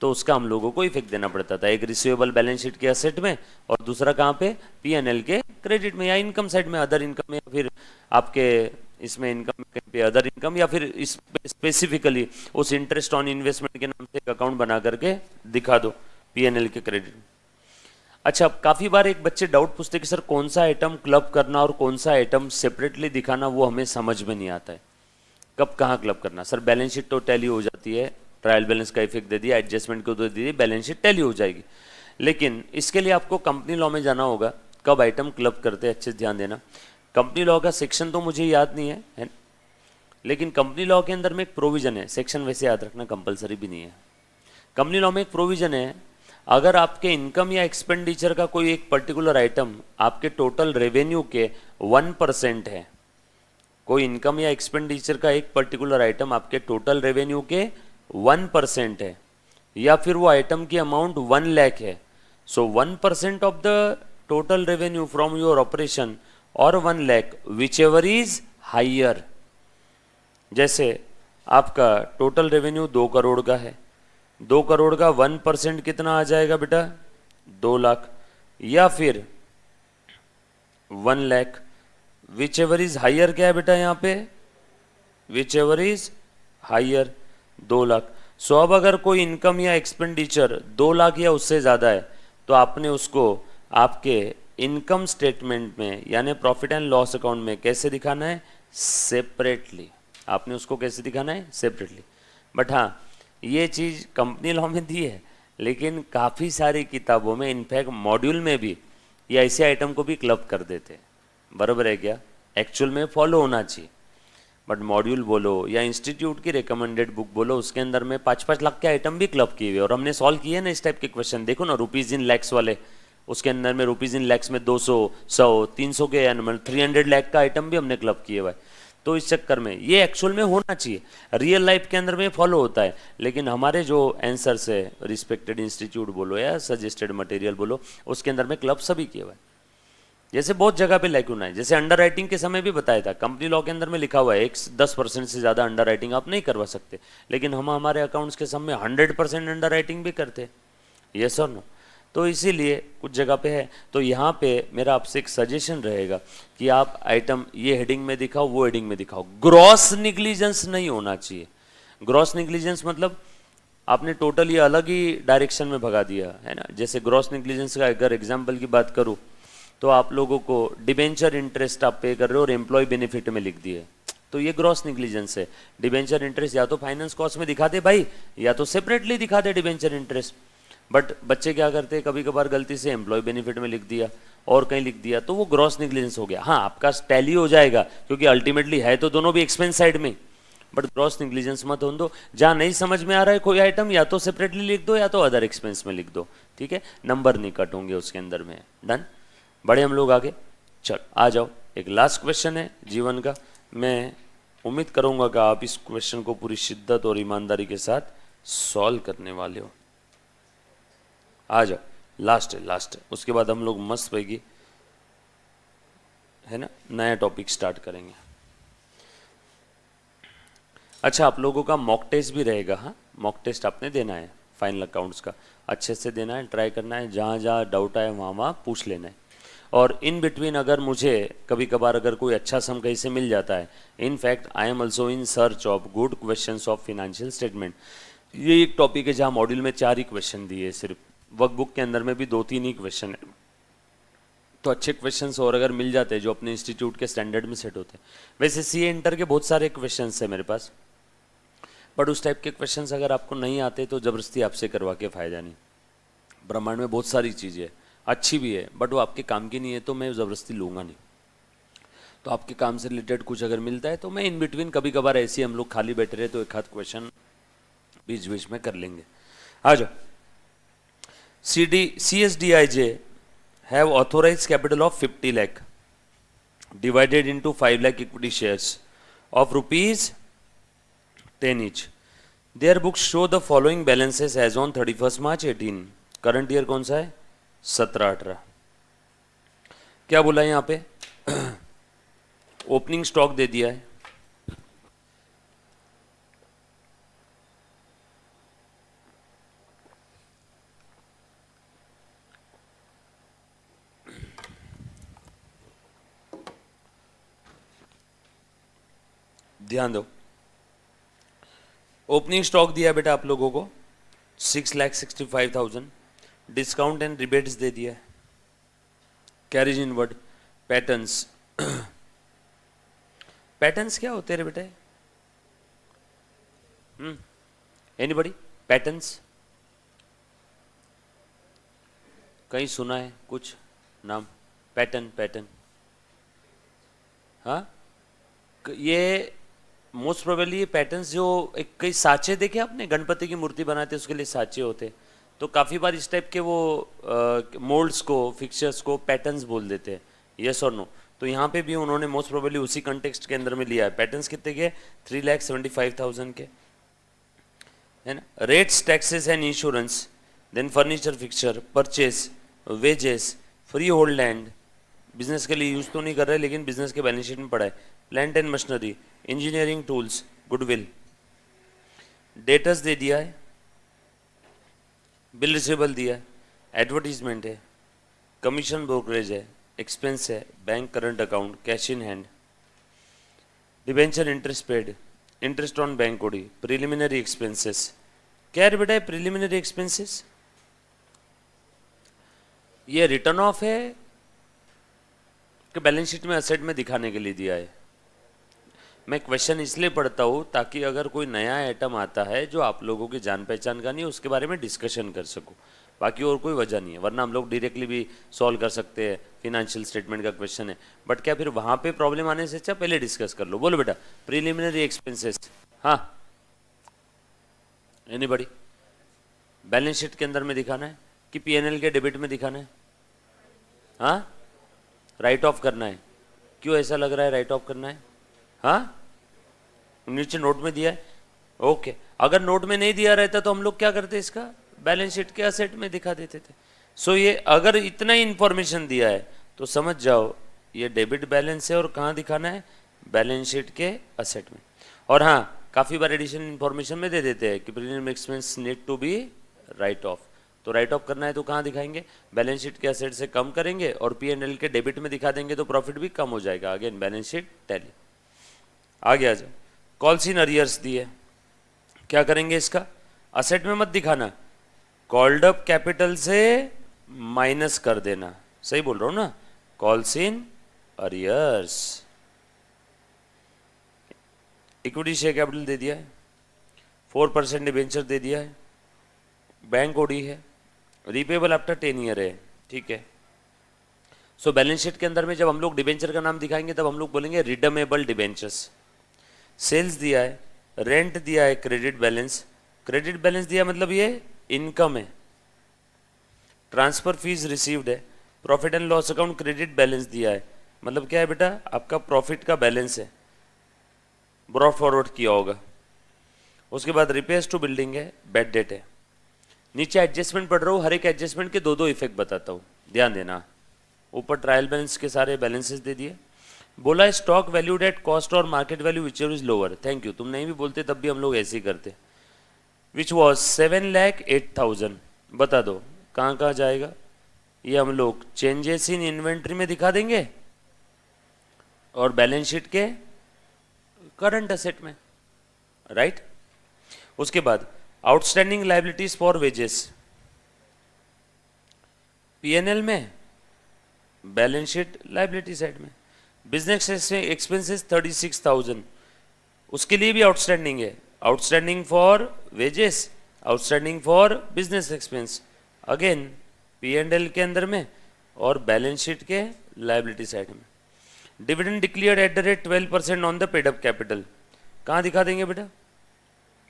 तो उसका हम लोगों को इफेक्ट देना पड़ता था, एक रिसीवेबल बैलेंस शीट के असेट में और दूसरा कहाँ पे, P&L के क्रेडिट में या इनकम साइड में, अदर इनकम में, या फिर आपके इसमें इनकम पे अदर इनकम, या फिर इस स्पेसिफिकली उस इंटरेस्ट ऑन इन्वेस्टमेंट के नाम से एक अकाउंट बना करके दिखा दो P&L के क्रेडिट। अच्छा काफी बार एक बच्चे डाउट पूछते कि सर कौन सा आइटम क्लब करना और कौन सा आइटम सेपरेटली दिखाना वो हमें समझ में नहीं आता है, कब कहाँ क्लब करना। सर बैलेंस शीट तो टैली हो जाती है, ट्रायल बैलेंस का इफेक्ट दे दिया, एडजस्टमेंट को दे दिए, बैलेंस शीट टैली हो जाएगी, लेकिन इसके लिए आपको कंपनी लॉ में जाना होगा, कब आइटम क्लब करते हैं अच्छे से ध्यान देना। कंपनी लॉ का सेक्शन तो मुझे याद नहीं है, लेकिन कंपनी लॉ के अंदर में एक प्रोविजन है, सेक्शन वैसे याद रखना कंपलसरी भी नहीं है। कंपनी लॉ में एक प्रोविजन है, अगर आपके इनकम या एक्सपेंडिचर का कोई एक पर्टिकुलर आइटम आपके टोटल रेवेन्यू के 1% है, कोई इनकम या एक्सपेंडिचर का एक पर्टिकुलर आइटम आपके टोटल रेवेन्यू के 1% है, या फिर वो आइटम की अमाउंट 1 लाख है, सो 1% of the total revenue from your operation और 1 lakh whichever is higher. जैसे आपका टोटल रेवेन्यू 2 करोड़ का है, 2 करोड़ का 1% कितना आ जाएगा बेटा, 2 लाख, या फिर 1 lakh, whichever is higher क्या है बेटा यहाँ पे, whichever is higher 2 lakh. So अब अगर कोई इनकम या एक्सपेंडिचर 2 लाख या उससे ज़्यादा है तो आपने उसको आपके इनकम स्टेटमेंट में यानी प्रॉफिट एंड लॉस अकाउंट में कैसे दिखाना है, सेपरेटली। आपने उसको कैसे दिखाना है, सेपरेटली। बट हाँ, ये चीज़ कंपनी लॉ में दी है, लेकिन काफ़ी सारी किताबों में, इनफैक्ट मॉड्यूल में भी ये ऐसे आइटम को भी क्लब कर देते हैं। बराबर है क्या, एक्चुअल में फॉलो होना चाहिए, बट मॉड्यूल बोलो या इंस्टीट्यूट की रिकमेंडेड बुक बोलो, उसके अंदर में 5-5 लाख के आइटम भी क्लब किए हुए, और हमने सॉल्व किए ना इस टाइप के क्वेश्चन। देखो ना, रुपीज़ इन लैक्स वाले, उसके अंदर में रुपीज़ इन लैक्स में 200, 100, 300 के एनिमल 300 लाख का आइटम भी हमने क्लब किए हुआ है। तो इस चक्कर में ये एक्चुअल में होना चाहिए, रियल लाइफ के अंदर में फॉलो होता है, लेकिन हमारे जो आंसर्स है रिस्पेक्टेड इंस्टीट्यूट बोलो या सजेस्टेड मटेरियल बोलो, उसके अंदर में क्लब सभी किए हुआ है। जैसे बहुत जगह पे लैक्यून है, जैसे अंडर राइटिंग के समय भी बताया था, कंपनी लॉ के अंदर में लिखा हुआ है 10% से ज़्यादा अंडर राइटिंग आप नहीं करवा सकते, लेकिन हम हमारे अकाउंट्स के समय 100% अंडर राइटिंग भी करते, यस और नो। तो इसीलिए कुछ जगह पे है। तो यहाँ पे मेरा आपसे एक सजेशन रहेगा कि आप आइटम ये हेडिंग में दिखाओ, वो हेडिंग में दिखाओ, ग्रॉस निग्लिजेंस नहीं होना चाहिए। ग्रॉस निग्लिजेंस मतलब आपने टोटली अलग ही डायरेक्शन में भगा दिया है ना। जैसे ग्रॉस निग्लिजेंस का अगर एग्जाम्पल की बात करूँ तो आप लोगों को डिबेंचर इंटरेस्ट आप पे कर रहे हो और एम्प्लॉय बेनिफिट में लिख दिए, तो ये ग्रॉस निग्लिजेंस है। डिबेंचर इंटरेस्ट या तो फाइनेंस कॉस्ट में दिखा दे भाई, या तो सेपरेटली दिखा दे डिबेंचर इंटरेस्ट। बट बच्चे क्या करते हैं, कभी कभार गलती से एम्प्लॉय बेनिफिट में लिख दिया और कहीं लिख दिया, तो वो ग्रॉस निग्लिजेंस हो गया। हाँ, आपका टैली हो जाएगा क्योंकि अल्टीमेटली है तो दोनों भी एक्सपेंस साइड में, बट ग्रॉस निग्लिजेंस मत होने दो। जहाँ नहीं समझ में आ रहा है कोई आइटम, या तो सेपरेटली लिख दो या तो अदर एक्सपेंस में लिख दो, ठीक है, नंबर नहीं कट होंगे उसके अंदर में। डन, बड़े हम लोग आगे। चल आ जाओ, एक लास्ट क्वेश्चन है जीवन का। मैं उम्मीद करूंगा कि आप इस क्वेश्चन को पूरी शिद्दत और ईमानदारी के साथ सॉल्व करने वाले हो। आ जाओ, लास्ट है, लास्ट है, उसके बाद हम लोग मस्त पैगी है ना नया टॉपिक स्टार्ट करेंगे। अच्छा, आप लोगों का मॉक टेस्ट भी रहेगा। हाँ, मॉक टेस्ट आपने देना है फाइनल अकाउंट्स का, अच्छे से देना है, ट्राई करना है, जहाँ जहाँ डाउट आए वहाँ वहाँ पूछ लेना है। और इन बिटवीन अगर मुझे कभी कभार अगर कोई अच्छा सम कहीं से मिल जाता है, in fact I am also in search of good questions of financial statement. ये एक टॉपिक है जहाँ मॉड्यूल में 4 ही क्वेश्चन दिए, सिर्फ वर्कबुक के अंदर में भी 2-3 ही क्वेश्चन है। तो अच्छे क्वेश्चंस और अगर मिल जाते हैं जो अपने इंस्टीट्यूट के स्टैंडर्ड में सेट होते हैं। वैसे सीए इंटर के बहुत सारे क्वेश्चंस है मेरे पास, बट उस टाइप के क्वेश्चंस अगर आपको नहीं आते तो ज़बरदस्ती आपसे करवा के फ़ायदा नहीं। ब्रह्मांड में बहुत सारी चीज़ें अच्छी भी है, बट वो आपके काम की नहीं है, तो मैं ज़बरदस्ती लूँगा नहीं। तो आपके काम से रिलेटेड कुछ अगर मिलता है तो मैं इन बिटवीन कभी कभार ऐसे हम लोग खाली बैठे रहे तो एक आध क्वेश्चन बीच बीच में कर लेंगे। आ जाओ, CSDIJ have authorized capital of 50 lakh divided into 5 lakh equity shares of rupees 10 each. Their books show the following balances as on 31st March 18. Current year कौन सा है, 17-18। क्या बोला है यहाँ पे, ओपनिंग स्टॉक दे दिया है, ध्यान दो, ओपनिंग स्टॉक दिया बेटा आप लोगों को 6,65,000, डिस्काउंट एंड रिबेट्स दे दिया है, कैरेज इनवर्ड, पैटर्न्स। पैटर्न्स क्या होते हैं रे बेटा, एनीबॉडी, पैटर्न्स कहीं सुना है कुछ नाम, पैटर्न? हाँ, ये मोस्ट प्रोबेबली ये पैटर्न्स जो एक कई साँचे देखे आपने, गणपति की मूर्ति बनाते उसके लिए साँचे होते, तो काफ़ी बार इस टाइप के वो मोल्ड्स को, फिक्चर्स को पैटर्न्स बोल देते हैं, यस और नो। तो यहाँ पे भी उन्होंने मोस्ट प्रोबेबली उसी कंटेक्स्ट के अंदर में लिया है। पैटर्न्स कितने के, 3,75,000 के, है ना। Rates, taxes and insurance, then furniture fixture, purchase, wages, freehold land, business के लिए यूज़ तो नहीं कर रहे लेकिन बिजनेस के बैलेंस शीट में पड़ा है, plant and machinery, engineering tools, goodwill, debtors दे दिया है, बिल रिसीवेबल दिया है, एडवर्टीजमेंट है, कमीशन ब्रोकरेज है, एक्सपेंस है, bank current account, cash in hand, debenture interest paid, interest on bank OD, preliminary expenses. क्या है बेटा प्रिलिमिनरी एक्सपेंसेस? ये रिटर्न ऑफ है कि बैलेंस शीट में असेट में दिखाने के लिए दिया है? मैं क्वेश्चन इसलिए पढ़ता हूँ ताकि अगर कोई नया आइटम आता है जो आप लोगों की जान पहचान का नहीं है उसके बारे में डिस्कशन कर सकूँ, बाकी और कोई वजह नहीं है। वरना हम लोग डायरेक्टली भी सॉल्व कर सकते हैं, फिनेंशियल स्टेटमेंट का क्वेश्चन है, बट क्या फिर वहाँ पे प्रॉब्लम आने से अच्छा पहले डिस्कस कर लो। बोलो बेटा प्रिलिमिनरी एक्सपेंसेस। हाँ, एनीबॉडी? बैलेंस शीट के अंदर में दिखाना है कि पीएनएल के डेबिट में दिखाना है? हाँ, राइट ऑफ करना है। क्यों ऐसा लग रहा है राइट ऑफ करना है? हाँ, नीचे नोट में दिया है। ओके, अगर नोट में नहीं दिया रहता तो हम लोग क्या करते, इसका बैलेंस शीट के असेट में दिखा देते थे। सो ये अगर इतना ही इंफॉर्मेशन दिया है तो समझ जाओ ये डेबिट बैलेंस है और कहाँ दिखाना है, बैलेंस शीट के असेट में। और हाँ, काफ़ी बार एडिशनल इंफॉर्मेशन में दे देते हैं कि premium expense need to be write off. तो राइट ऑफ करना है तो कहाँ दिखाएंगे, बैलेंस शीट के असेट से कम करेंगे और पी&एल के डेबिट में दिखा देंगे तो प्रॉफिट भी कम हो जाएगा। Again balance sheet tally. आगे आ जाओ, कॉल्स इन अरियर्स दिए, क्या करेंगे इसका, असेट में मत दिखाना, कॉल्ड अप कैपिटल से माइनस कर देना। सही बोल रहा हूँ ना, calls in arrears. Equity share capital दे दिया है, 4% डिबेंचर दे दिया है, बैंक ओडी है, रीपेबल आफ्टर 10 ईयर है, ठीक है। सो बैलेंस शीट के अंदर में जब हम लोग डिबेंचर का नाम दिखाएंगे तब हम लोग बोलेंगे रिडमेबल डिबेंचर्स। सेल्स दिया है, रेंट दिया है, क्रेडिट बैलेंस, क्रेडिट बैलेंस दिया मतलब ये इनकम है, ट्रांसफर फीस रिसीव्ड है, profit and loss account credit balance दिया है, मतलब क्या है बेटा, आपका प्रॉफिट का बैलेंस है, ब्रॉड फॉरवर्ड किया होगा। उसके बाद रिपेयर्स टू बिल्डिंग है, बैड डेट है। नीचे एडजस्टमेंट पढ़ रहा हूँ, हर एक एडजस्टमेंट के दो इफेक्ट बताता हूँ, ध्यान देना। ऊपर ट्रायल बैलेंस के सारे बैलेंसेस दे दिए। बोला स्टॉक वैल्यूड एट कॉस्ट और market value which is lower, thank you, तुम नहीं भी बोलते तब भी हम लोग ऐसे ही करते। विच वॉज 7,08,000, बता दो कहाँ कहाँ जाएगा। ये हम लोग चेंजेस इन इन्वेंट्री में दिखा देंगे और बैलेंस शीट के करंट असेट में, राइट। उसके बाद outstanding liabilities for wages, PNL में, बैलेंस शीट लायबिलिटी साइड में। बिजनेस एक्सपेंसेस 36,000, उसके लिए भी आउटस्टैंडिंग है, outstanding for wages, outstanding for business expense, again PNL के अंदर में और बैलेंस शीट के लायबिलिटी साइड में। Dividend declared at the rate 12% on the paid up capital, कहाँ दिखा देंगे बेटा,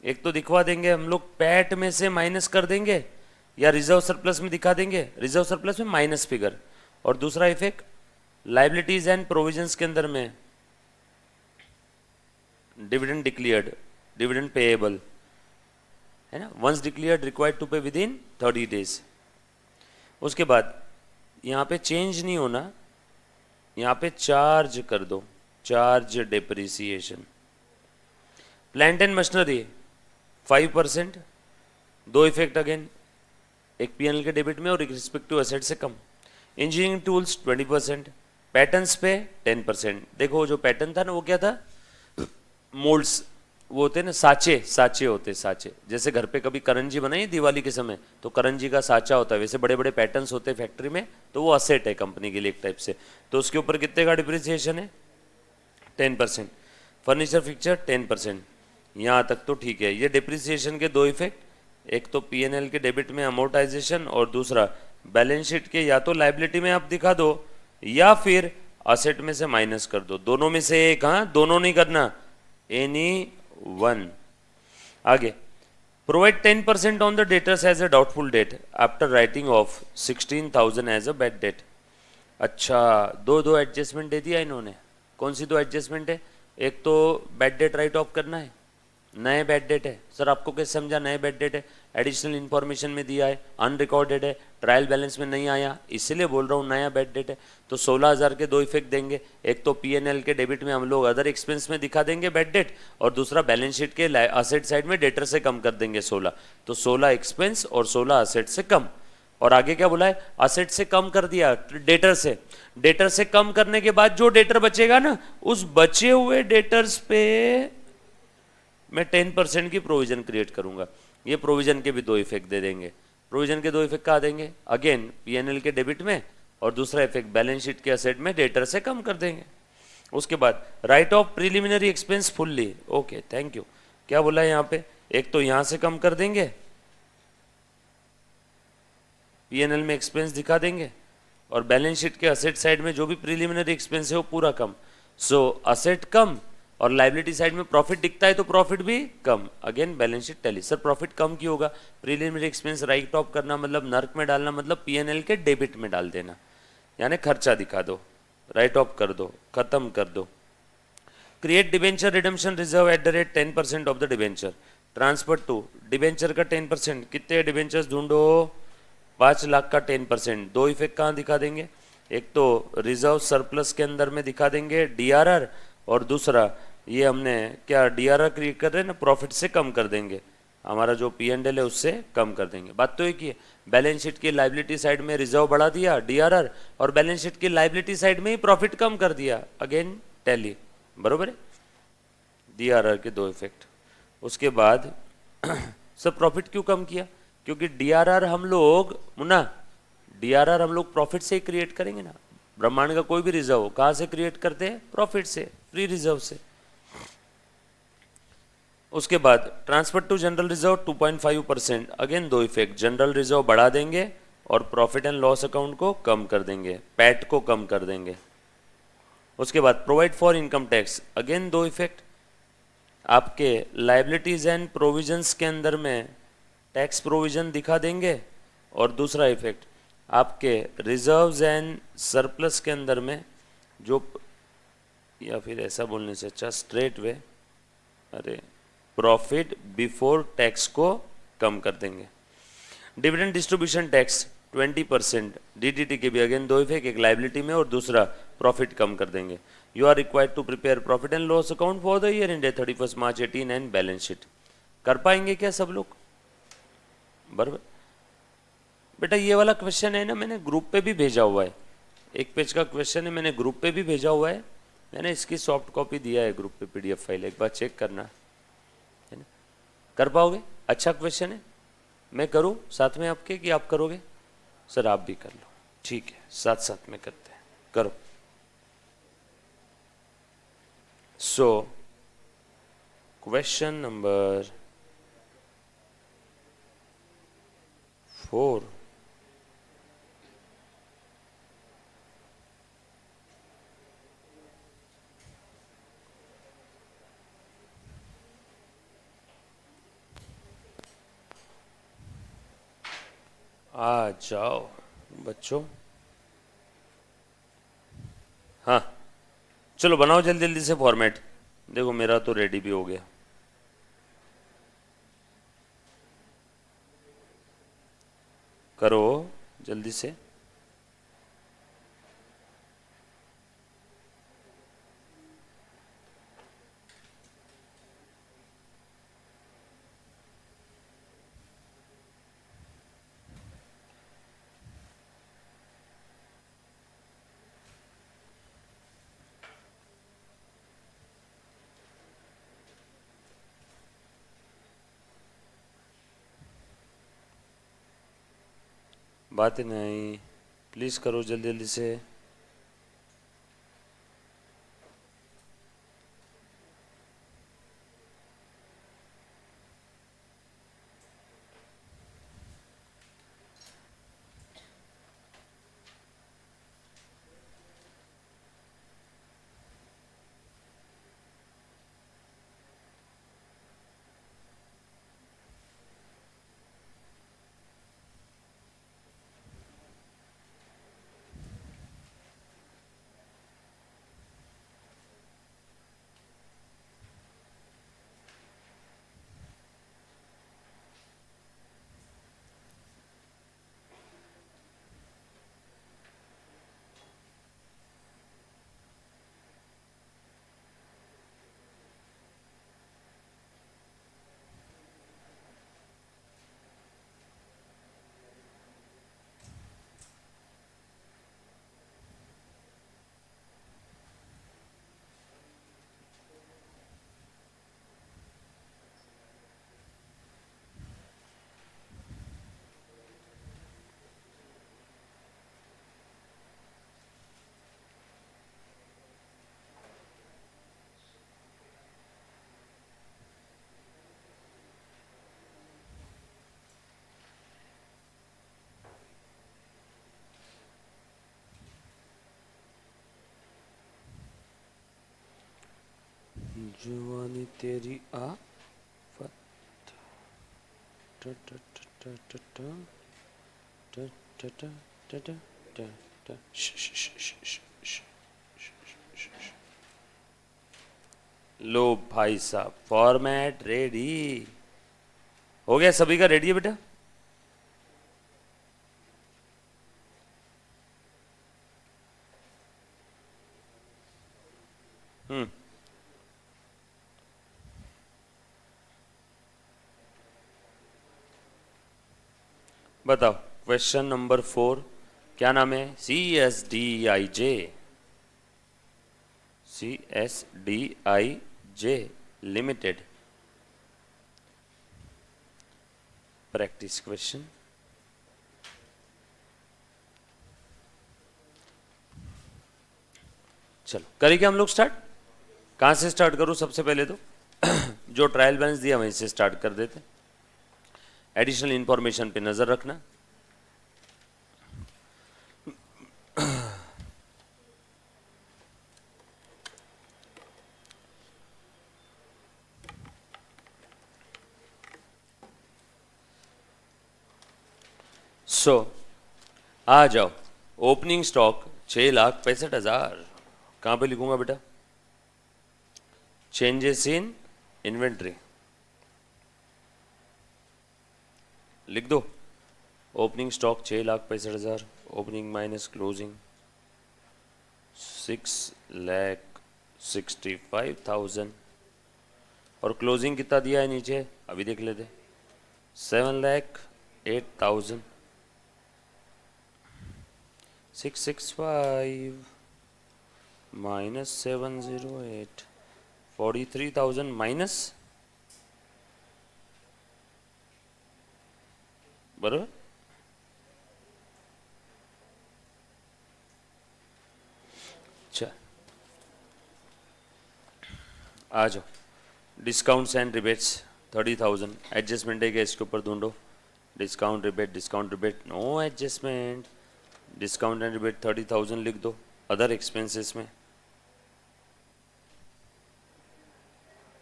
एक तो दिखवा देंगे हम लोग पैट में से माइनस कर देंगे या रिजर्व सरप्लस में दिखा देंगे, रिजर्व सरप्लस में माइनस फिगर। और दूसरा इफेक्ट लाइबिलिटीज एंड प्रोविजंस के अंदर में डिविडेंड डिक्लेयर्ड, डिविडेंड पेएबल है ना, वंस डिक्लेयर्ड रिक्वायर्ड टू पे विद इन 30 डेज। उसके बाद यहाँ पे चेंज नहीं होना, यहाँ पे चार्ज कर दो, charge depreciation. Plant and machinery 5%, दो इफेक्ट अगेन, एक पीएनएल के डेबिट में और एक रिस्पेक्टिव एसेट से कम। इंजीनियरिंग टूल्स 20%, पैटर्न्स पे 10%। देखो जो पैटर्न था ना वो क्या था, मोल्ड्स, वो होते ना साचे, साचे होते साचे, जैसे घर पे कभी करंजी बनाई दिवाली के समय तो करंजी का साचा होता है, वैसे बड़े बड़े पैटर्न्स होते हैं फैक्ट्री में, तो वो असेट है कंपनी के लिए एक टाइप से। तो उसके ऊपर कितने का डिप्रिसिएशन है, 10%। फर्नीचर फिक्चर 10%, यहाँ तक तो ठीक है। ये डिप्रिसिएशन के दो इफेक्ट, एक तो पीएनएल के डेबिट में अमोर्टाइजेशन और दूसरा बैलेंस शीट के या तो लाइबिलिटी में आप दिखा दो या फिर असेट में से माइनस कर दो, दोनों में से एक। हाँ, दोनों नहीं करना, एनी वन। आगे, provide 10% on the debtors as a doubtful debt after writing off 16,000 as a bad debt. अच्छा, दो एडजस्टमेंट दे दिया इन्होंने। कौन सी दो एडजस्टमेंट है, एक तो बैड डेट राइट ऑफ करना है नए बैड डेट है सर, आपको कैसे समझा नए बैड डेट है? एडिशनल इन्फॉर्मेशन में दिया है, अनरिकॉर्डेड है, ट्रायल बैलेंस में नहीं आया, इसीलिए बोल रहा हूँ नया बैड डेट है। तो 16,000 के दो इफेक्ट देंगे, एक तो पीएनएल के डेबिट में हम लोग अदर एक्सपेंस में दिखा देंगे बैड डेट, और दूसरा बैलेंस शीट के असेट साइड में डेटर से कम कर देंगे 16। तो 16 एक्सपेंस और 16 असेट से कम। और आगे क्या बोला है? असेट से कम कर दिया डेटर से। डेटर से कम करने के बाद जो डेटर बचेगा ना, उस बचे हुए डेटर्स पे मैं 10% की प्रोविजन क्रिएट करूंगा। ये प्रोविजन के भी दो इफेक्ट दे देंगे। प्रोविजन के दो इफेक्ट कहाँ देंगे? अगेन पीएनएल के डेबिट में, और दूसरा इफेक्ट बैलेंस शीट के असेट में डेटर से कम कर देंगे। उसके बाद right of preliminary expense fully. Okay thank you. क्या बोला है यहाँ पे? एक तो यहां से कम कर देंगे, पीएनएल में एक्सपेंस दिखा देंगे, और बैलेंस शीट के असेट साइड में जो भी प्रिलिमिनरी एक्सपेंस है वो पूरा कम। सो असेट कम और लाइबिलिटी साइड में प्रॉफिट दिखता है तो प्रॉफिट भी कम। Again balance sheet tally. Sir profit कम क्यों होगा? प्रीलिमिनरी एक्सपेंस राइट ऑफ करना मतलब नर्क में डालना, मतलब पीएनएल के डेबिट में डाल देना, यानी खर्चा दिखा दो, राइट ऑफ कर दो, खत्म कर दो। Create debenture redemption reserve at the rate 10% of the debenture. Transfer to debenture का 10%। कितने डिबेंचर्स ढूंढो? 5 लाख का 10%। दो इफेक्ट कहाँ दिखा देंगे? एक तो रिजर्व सरप्लस के अंदर में दिखा देंगे डीआरआर, और दूसरा ये हमने क्या डीआरआर क्रिएट कर रहे हैं ना, प्रॉफिट से कम कर देंगे, हमारा जो पीएनएल है उससे कम कर देंगे। बात तो एक ही है। बैलेंस शीट की लाइबिलिटी साइड में रिजर्व बढ़ा दिया डीआरआर, और बैलेंस शीट की लाइबिलिटी साइड में ही प्रॉफिट कम कर दिया, अगेन टैली। बरोबर है? डीआरआर के दो इफेक्ट। उसके बाद सर प्रॉफिट क्यों कम किया? क्योंकि डीआरआर हम लोग मुन्ना, डीआरआर हम लोग प्रॉफिट से ही क्रिएट करेंगे ना। ब्रह्मांड का कोई भी रिजर्व कहाँ से क्रिएट करते हैं? प्रॉफिट से, फ्री रिजर्व से। उसके बाद transfer to general reserve 2.5%। Again दो इफेक्ट, जनरल रिजर्व बढ़ा देंगे और प्रॉफिट एंड लॉस अकाउंट को कम कर देंगे, पैट को कम कर देंगे। उसके बाद provide for income tax. Again दो इफेक्ट, आपके लाइबिलिटीज एंड प्रोविजंस के अंदर में टैक्स प्रोविजन दिखा देंगे, और दूसरा इफेक्ट आपके रिजर्व्स एंड सरप्लस के अंदर में जो, या फिर ऐसा बोलने से अच्छा स्ट्रेट वे, अरे प्रॉफिट बिफोर टैक्स को कम कर देंगे। Dividend distribution tax 20%। डीडीटी के भी अगेन दो इफेक्ट, एक लाइबिलिटी में और दूसरा प्रॉफिट कम कर देंगे। You are required to prepare profit and loss account for the year ended 31 March 18 and balance sheet. कर पाएंगे क्या सब लोग? बराबर बेटा, ये वाला क्वेश्चन है ना, मैंने ग्रुप पे भी भेजा हुआ है। एक पेज का क्वेश्चन है, मैंने ग्रुप पे भी भेजा हुआ है। मैंने इसकी सॉफ्ट कॉपी दिया है ग्रुप पे, पीडीएफ फाइल, एक बार चेक करना है ना। कर पाओगे? अच्छा क्वेश्चन है। मैं करूं साथ में आपके कि आप करोगे? सर आप भी कर लो, ठीक है, साथ साथ में करते हैं, करो। So question number 4। आ जाओ बच्चों। हाँ चलो बनाओ जल्दी जल्दी से फॉर्मेट। देखो मेरा तो रेडी भी हो गया। करो जल्दी से। बात नहीं, प्लीज़ करो जल्दी जल्दी से। जुवानी तेरी आ लो भाई साहब, फॉर्मेट रेडी हो गया, सभी का रेडी है बेटा? बताओ क्वेश्चन नंबर 4 क्या नाम है? CSDIJ limited. Practice question. चलो करेंगे हम लोग स्टार्ट। कहाँ से स्टार्ट करूँ? सबसे पहले तो जो ट्रायल बैलेंस दिया वहीं से स्टार्ट कर देते। एडिशनल इंफॉर्मेशन पे नजर रखना। आ जाओ। Opening stock 6,65,000। कहां पे लिखूंगा बेटा? चेंजेस इन इन्वेंट्री लिख दो। Opening stock 6,65,000, opening minus closing 6,65,000 और क्लोजिंग कितना दिया है नीचे अभी देख लेते। 7,08,000। 665 माइनस 708 43,000 माइनस, बराबर। अच्छा आ जाओ। Discounts and rebates 30,000। एडजस्टमेंट है क्या इसके ऊपर ढूंढो। Discount rebate no adjustment. Discount and rebate 30,000 लिख दो। अदर एक्सपेंसेस में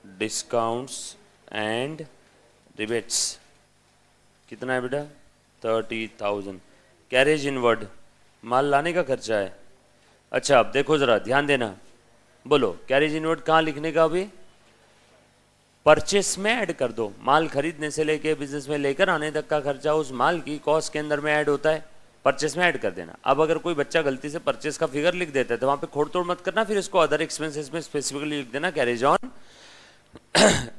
डिस्काउंट्स एंड रिबेट्स कितना है बेटा? 30,000। कैरेज इनवर्ड माल लाने का खर्चा है। अच्छा अब देखो जरा ध्यान देना, बोलो कैरेज इनवर्ड कहाँ लिखने का? अभी परचेस में ऐड कर दो। माल खरीदने से लेके बिजनेस में लेकर आने तक का खर्चा उस माल की कॉस्ट के अंदर में ऐड होता है, परचेस में ऐड कर देना। अब अगर कोई बच्चा गलती से परचेस का फिगर लिख देता है तो वहां पे खोड़ तोड़ मत करना, फिर इसको अदर एक्सपेंसेस में स्पेसिफिकली लिख देना carriage on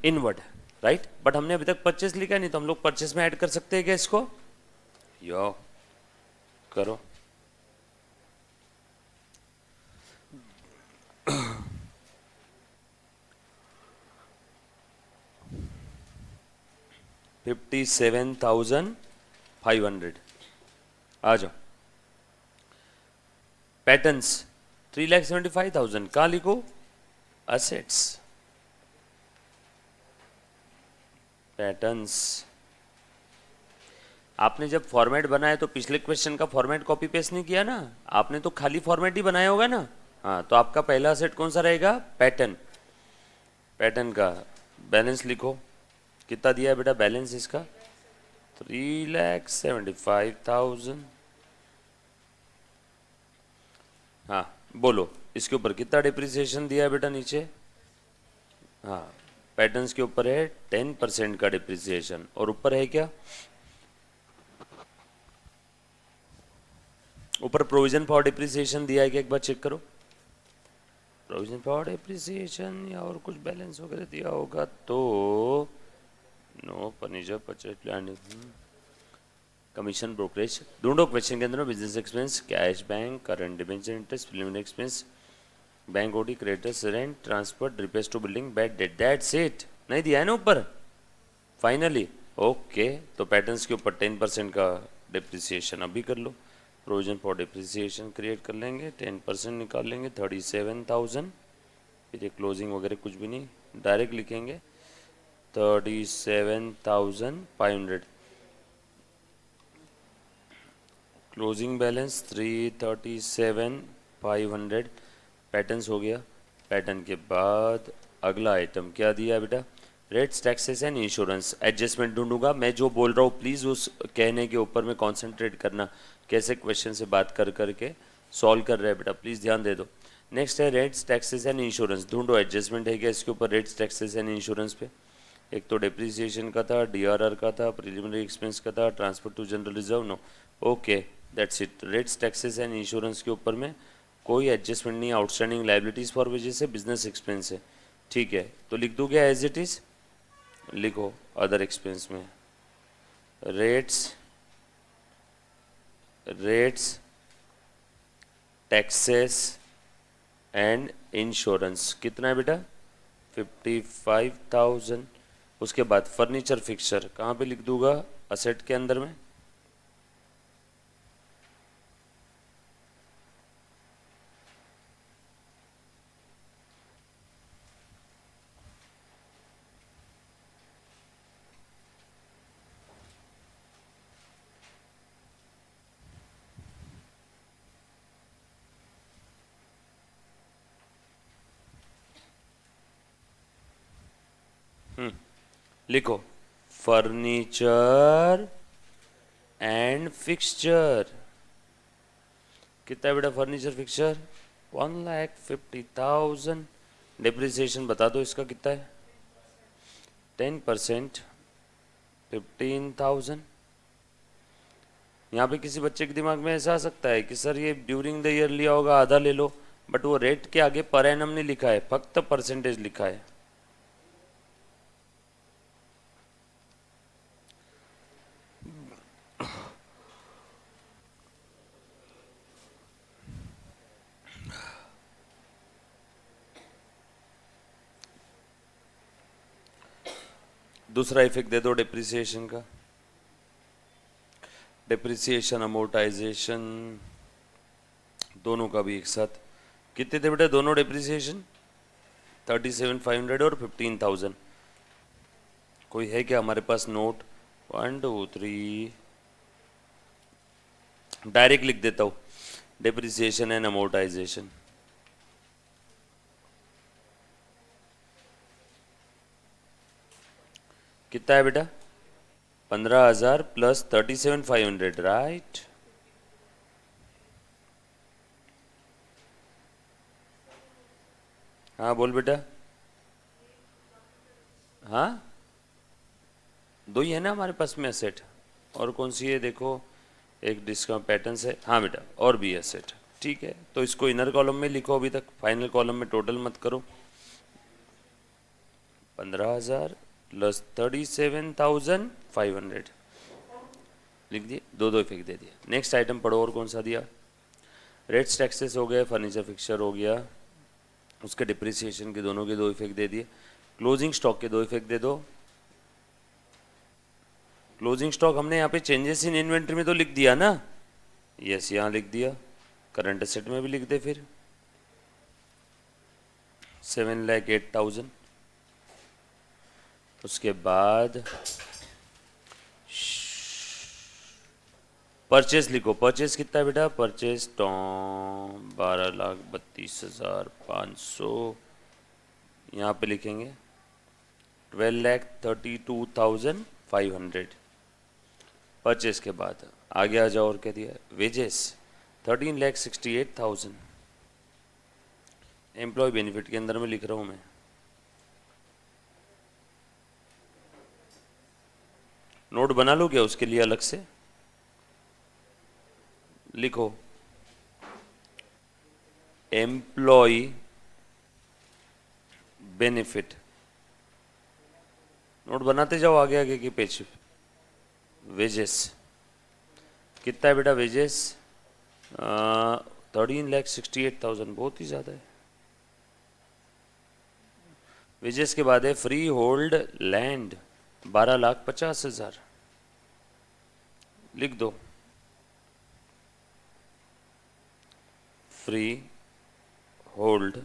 inward, right. But हमने अभी तक परचेस लिखा नहीं तो हम लोग परचेस में ऐड कर सकते हैं क्या इसको? यो करो। $57,500 आ जाओ। पैटर्न्स 3,75,000 कहाँ लिखो? Assets patterns. आपने जब फॉर्मेट बनाया तो पिछले क्वेश्चन का फॉर्मेट कॉपी पेस्ट नहीं किया ना, आपने तो खाली फॉर्मेट ही बनाया होगा ना। हाँ तो आपका पहला असेट कौन सा रहेगा? पैटर्न। पैटर्न का बैलेंस लिखो। कितना दिया है बेटा बैलेंस इसका? 3,75,000। हाँ बोलो इसके ऊपर कितना डिप्रिसिएशन दिया है बेटा नीचे? हाँ पैटर्न्स के ऊपर है 10% का डिप्रिसिएशन और ऊपर है क्या? ऊपर प्रोविजन फॉर डिप्रिसिएशन दिया है क्या? एक बार चेक करो। प्रोविजन फॉर डिप्रिसिएशन या और कुछ बैलेंस वगैरह दिया होगा तो no furniture purchase plan commission brokerage ढूंढो क्वेश्चन के अंदर। Business expense, cash bank, current debenture interest, preliminary expense, bank OD, creditors, rent, transfer, repairs to building, bad debt, that's it. नहीं दिया है ना ऊपर फाइनली? ओके तो पैटर्न्स के ऊपर 10% का डिप्रिसिएशन अभी कर लो। प्रोविजन फॉर डिप्रिसिएशन क्रिएट कर लेंगे, 10% निकाल लेंगे 37,000। फिर ये क्लोजिंग वगैरह कुछ भी नहीं, डायरेक्ट लिखेंगे 37,500। Closing balance 337,500। पैटर्न्स हो गया। पैटर्न के बाद अगला आइटम क्या दिया है बेटा, rates taxes and insurance. Adjustment ढूंढूंगा मैं, जो बोल रहा हूँ प्लीज़ उस कहने के ऊपर में कॉन्सेंट्रेट करना, कैसे क्वेश्चन से बात कर करके सॉल्व कर रहे हैं बेटा, प्लीज़ ध्यान दे दो। नेक्स्ट है रेट्स टैक्सेस एंड इंश्योरेंस, ढूंढो एडजस्टमेंट है क्या इसके ऊपर, रेट्स टैक्सेस एंड इंश्योरेंस पे। एक तो डिप्रिसिएशन का था, डीआरआर का था, प्रिलिमिनरी एक्सपेंस का था, transfer to general reserve, no, okay that's it. Rates taxes and insurance के ऊपर में कोई एडजस्टमेंट नहीं, आउटस्टैंडिंग लाइबिलिटीज़ फॉर वजह से बिजनेस एक्सपेंस है, ठीक है, तो लिख दूँ क्या एज इट इज़, लिखो अदर एक्सपेंस में रेट्स टैक्सेस एंड इंश्योरेंस कितना है बेटा, 55,000। उसके बाद फर्नीचर फिक्सर कहाँ पे लिख दूंगा, असेट के अंदर में, लिखो फर्नीचर एंड फिक्सचर। कितना है बेटा फर्नीचर फिक्सचर, 1,50,000। डिप्रिसिएशन बता दो इसका कितना है, 10%, 15,000। यहाँ पे किसी बच्चे के दिमाग में ऐसा आ सकता है कि सर ये ड्यूरिंग द ईयर लिया होगा आधा ले लो, बट वो रेट के आगे पर एनम नहीं लिखा है, फक्त परसेंटेज लिखा है। दूसरा इफेक्ट दे दो डिप्रिसिएशन का, डिप्रिसिएशन अमोर्टाइजेशन दोनों का भी एक साथ। कितने थे बेटा दोनों डिप्रिसिएशन, 37,500 और 15,000। कोई है क्या हमारे पास नोट, 1 2 3, डायरेक्ट लिख देता हूँ, डिप्रिसिएशन एंड अमोर्टाइजेशन। कितना है बेटा, 15,000 प्लस 37,500, राइट। हाँ बोल बेटा, हाँ दो ही है ना हमारे पास में एसेट, और कौन सी है देखो, एक डिस्काउंट पैटर्न है, हाँ बेटा और भी एसेट, ठीक है, तो इसको इनर कॉलम में लिखो, अभी तक फाइनल कॉलम में टोटल मत करो। 15,000 प्लस 37,500 लिख दिए, दो दो इफेक्ट दे दिया। नेक्स्ट आइटम पढ़ो, और कौन सा दिया, रेट्स टैक्सेस हो गया, फर्नीचर फिक्सचर हो गया, उसके डिप्रिसिएशन के दोनों के दो इफेक्ट दे दिए, क्लोजिंग स्टॉक के दो इफेक्ट दे दो। क्लोजिंग स्टॉक हमने यहाँ पे चेंजेस इन इन्वेंट्री में तो लिख दिया ना, यस यहाँ लिख दिया, करंट एसेट में भी लिख दे फिर, 7,08,000। उसके बाद परचेज लिखो, परचेज कितना है बेटा, परचेज 12,32,500, यहाँ पे लिखेंगे 12,32,500 परचेज के बाद। आगे आ जाओ, और क्या दिया, वेजेस 13,68,000, एम्प्लॉय बेनिफिट के अंदर में लिख रहा हूँ मैं, नोट बना लो क्या उसके लिए अलग से, लिखो एम्प्लॉय बेनिफिट, नोट बनाते जाओ आगे आगे के पेज। वेजेस कितना है बेटा, वेजेस 13,68,000, बहुत ही ज़्यादा है। वेजेस के बाद है फ्री होल्ड लैंड, 12,50,000 लिख दो, फ्री होल्ड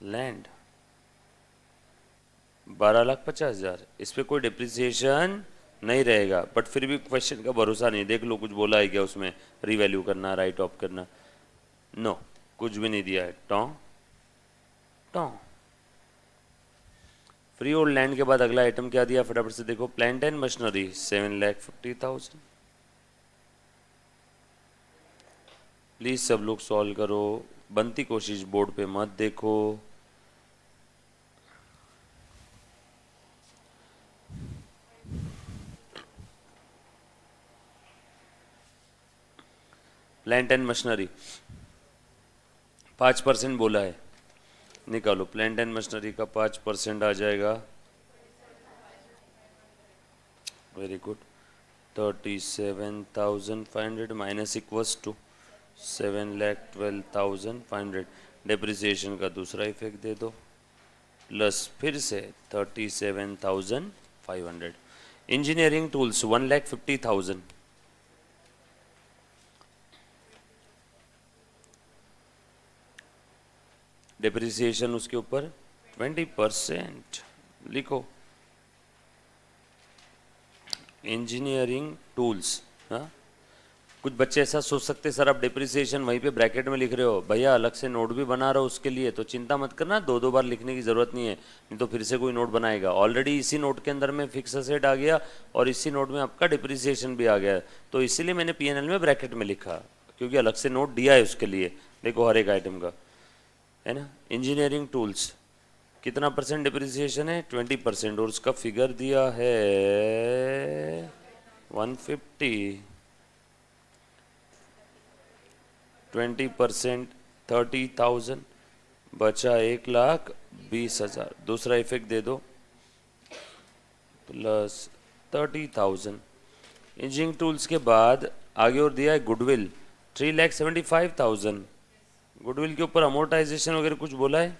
लैंड 12,50,000, इस पर कोई डिप्रिसिएशन नहीं रहेगा, बट फिर भी क्वेश्चन का भरोसा नहीं, देख लो कुछ बोला है क्या उसमें, रीवैल्यू करना, राइट ऑफ करना, नो कुछ भी नहीं दिया है, टॉ टॉ फ्री होल्ड लैंड के बाद अगला आइटम क्या दिया फटाफट से देखो, प्लांट एंड मशीनरी 7,50,000। प्लीज सब लोग सॉल्व करो, बनती कोशिश बोर्ड पे मत देखो। प्लांट एंड मशीनरी 5% बोला है, निकालो। प्लांट एंड मशीनरी का 5% आ जाएगा, very good, 37,500 minus equals to 7,12,500। Depreciation का दूसरा इफेक्ट दे दो, प्लस फिर से 37,500। इंजीनियरिंग टूल्स 1,50,000, डेप्रिसिएशन उसके ऊपर 20%, लिखो इंजीनियरिंग टूल्स। हाँ, कुछ बच्चे ऐसा सोच सकते सर आप डेप्रिसिएशन वहीं पे ब्रैकेट में लिख रहे हो, भैया अलग से नोट भी बना रहा हो उसके लिए, तो चिंता मत करना, दो बार लिखने की ज़रूरत नहीं है, नहीं तो फिर से कोई नोट बनाएगा। ऑलरेडी इसी नोट के अंदर में फिक्स असेट आ गया और इसी नोट में आपका डेप्रिसिएशन भी आ गया, तो इसीलिए मैंने P&L में ब्रैकेट में लिखा, क्योंकि अलग से नोट दिया है उसके लिए। देखो हर एक आइटम का है ना। इंजीनियरिंग टूल्स कितना परसेंट डिप्रिसिएशन है, 20%, और उसका फिगर दिया है 150। 20% 30,000, बचा 1,20,000। दूसरा इफेक्ट दे दो, प्लस 30,000। इंजीनियरिंग टूल्स के बाद आगे और दिया है गुडविल 3,75,000। गुडविल के ऊपर अमोर्टाइजेशन वगैरह कुछ बोला है?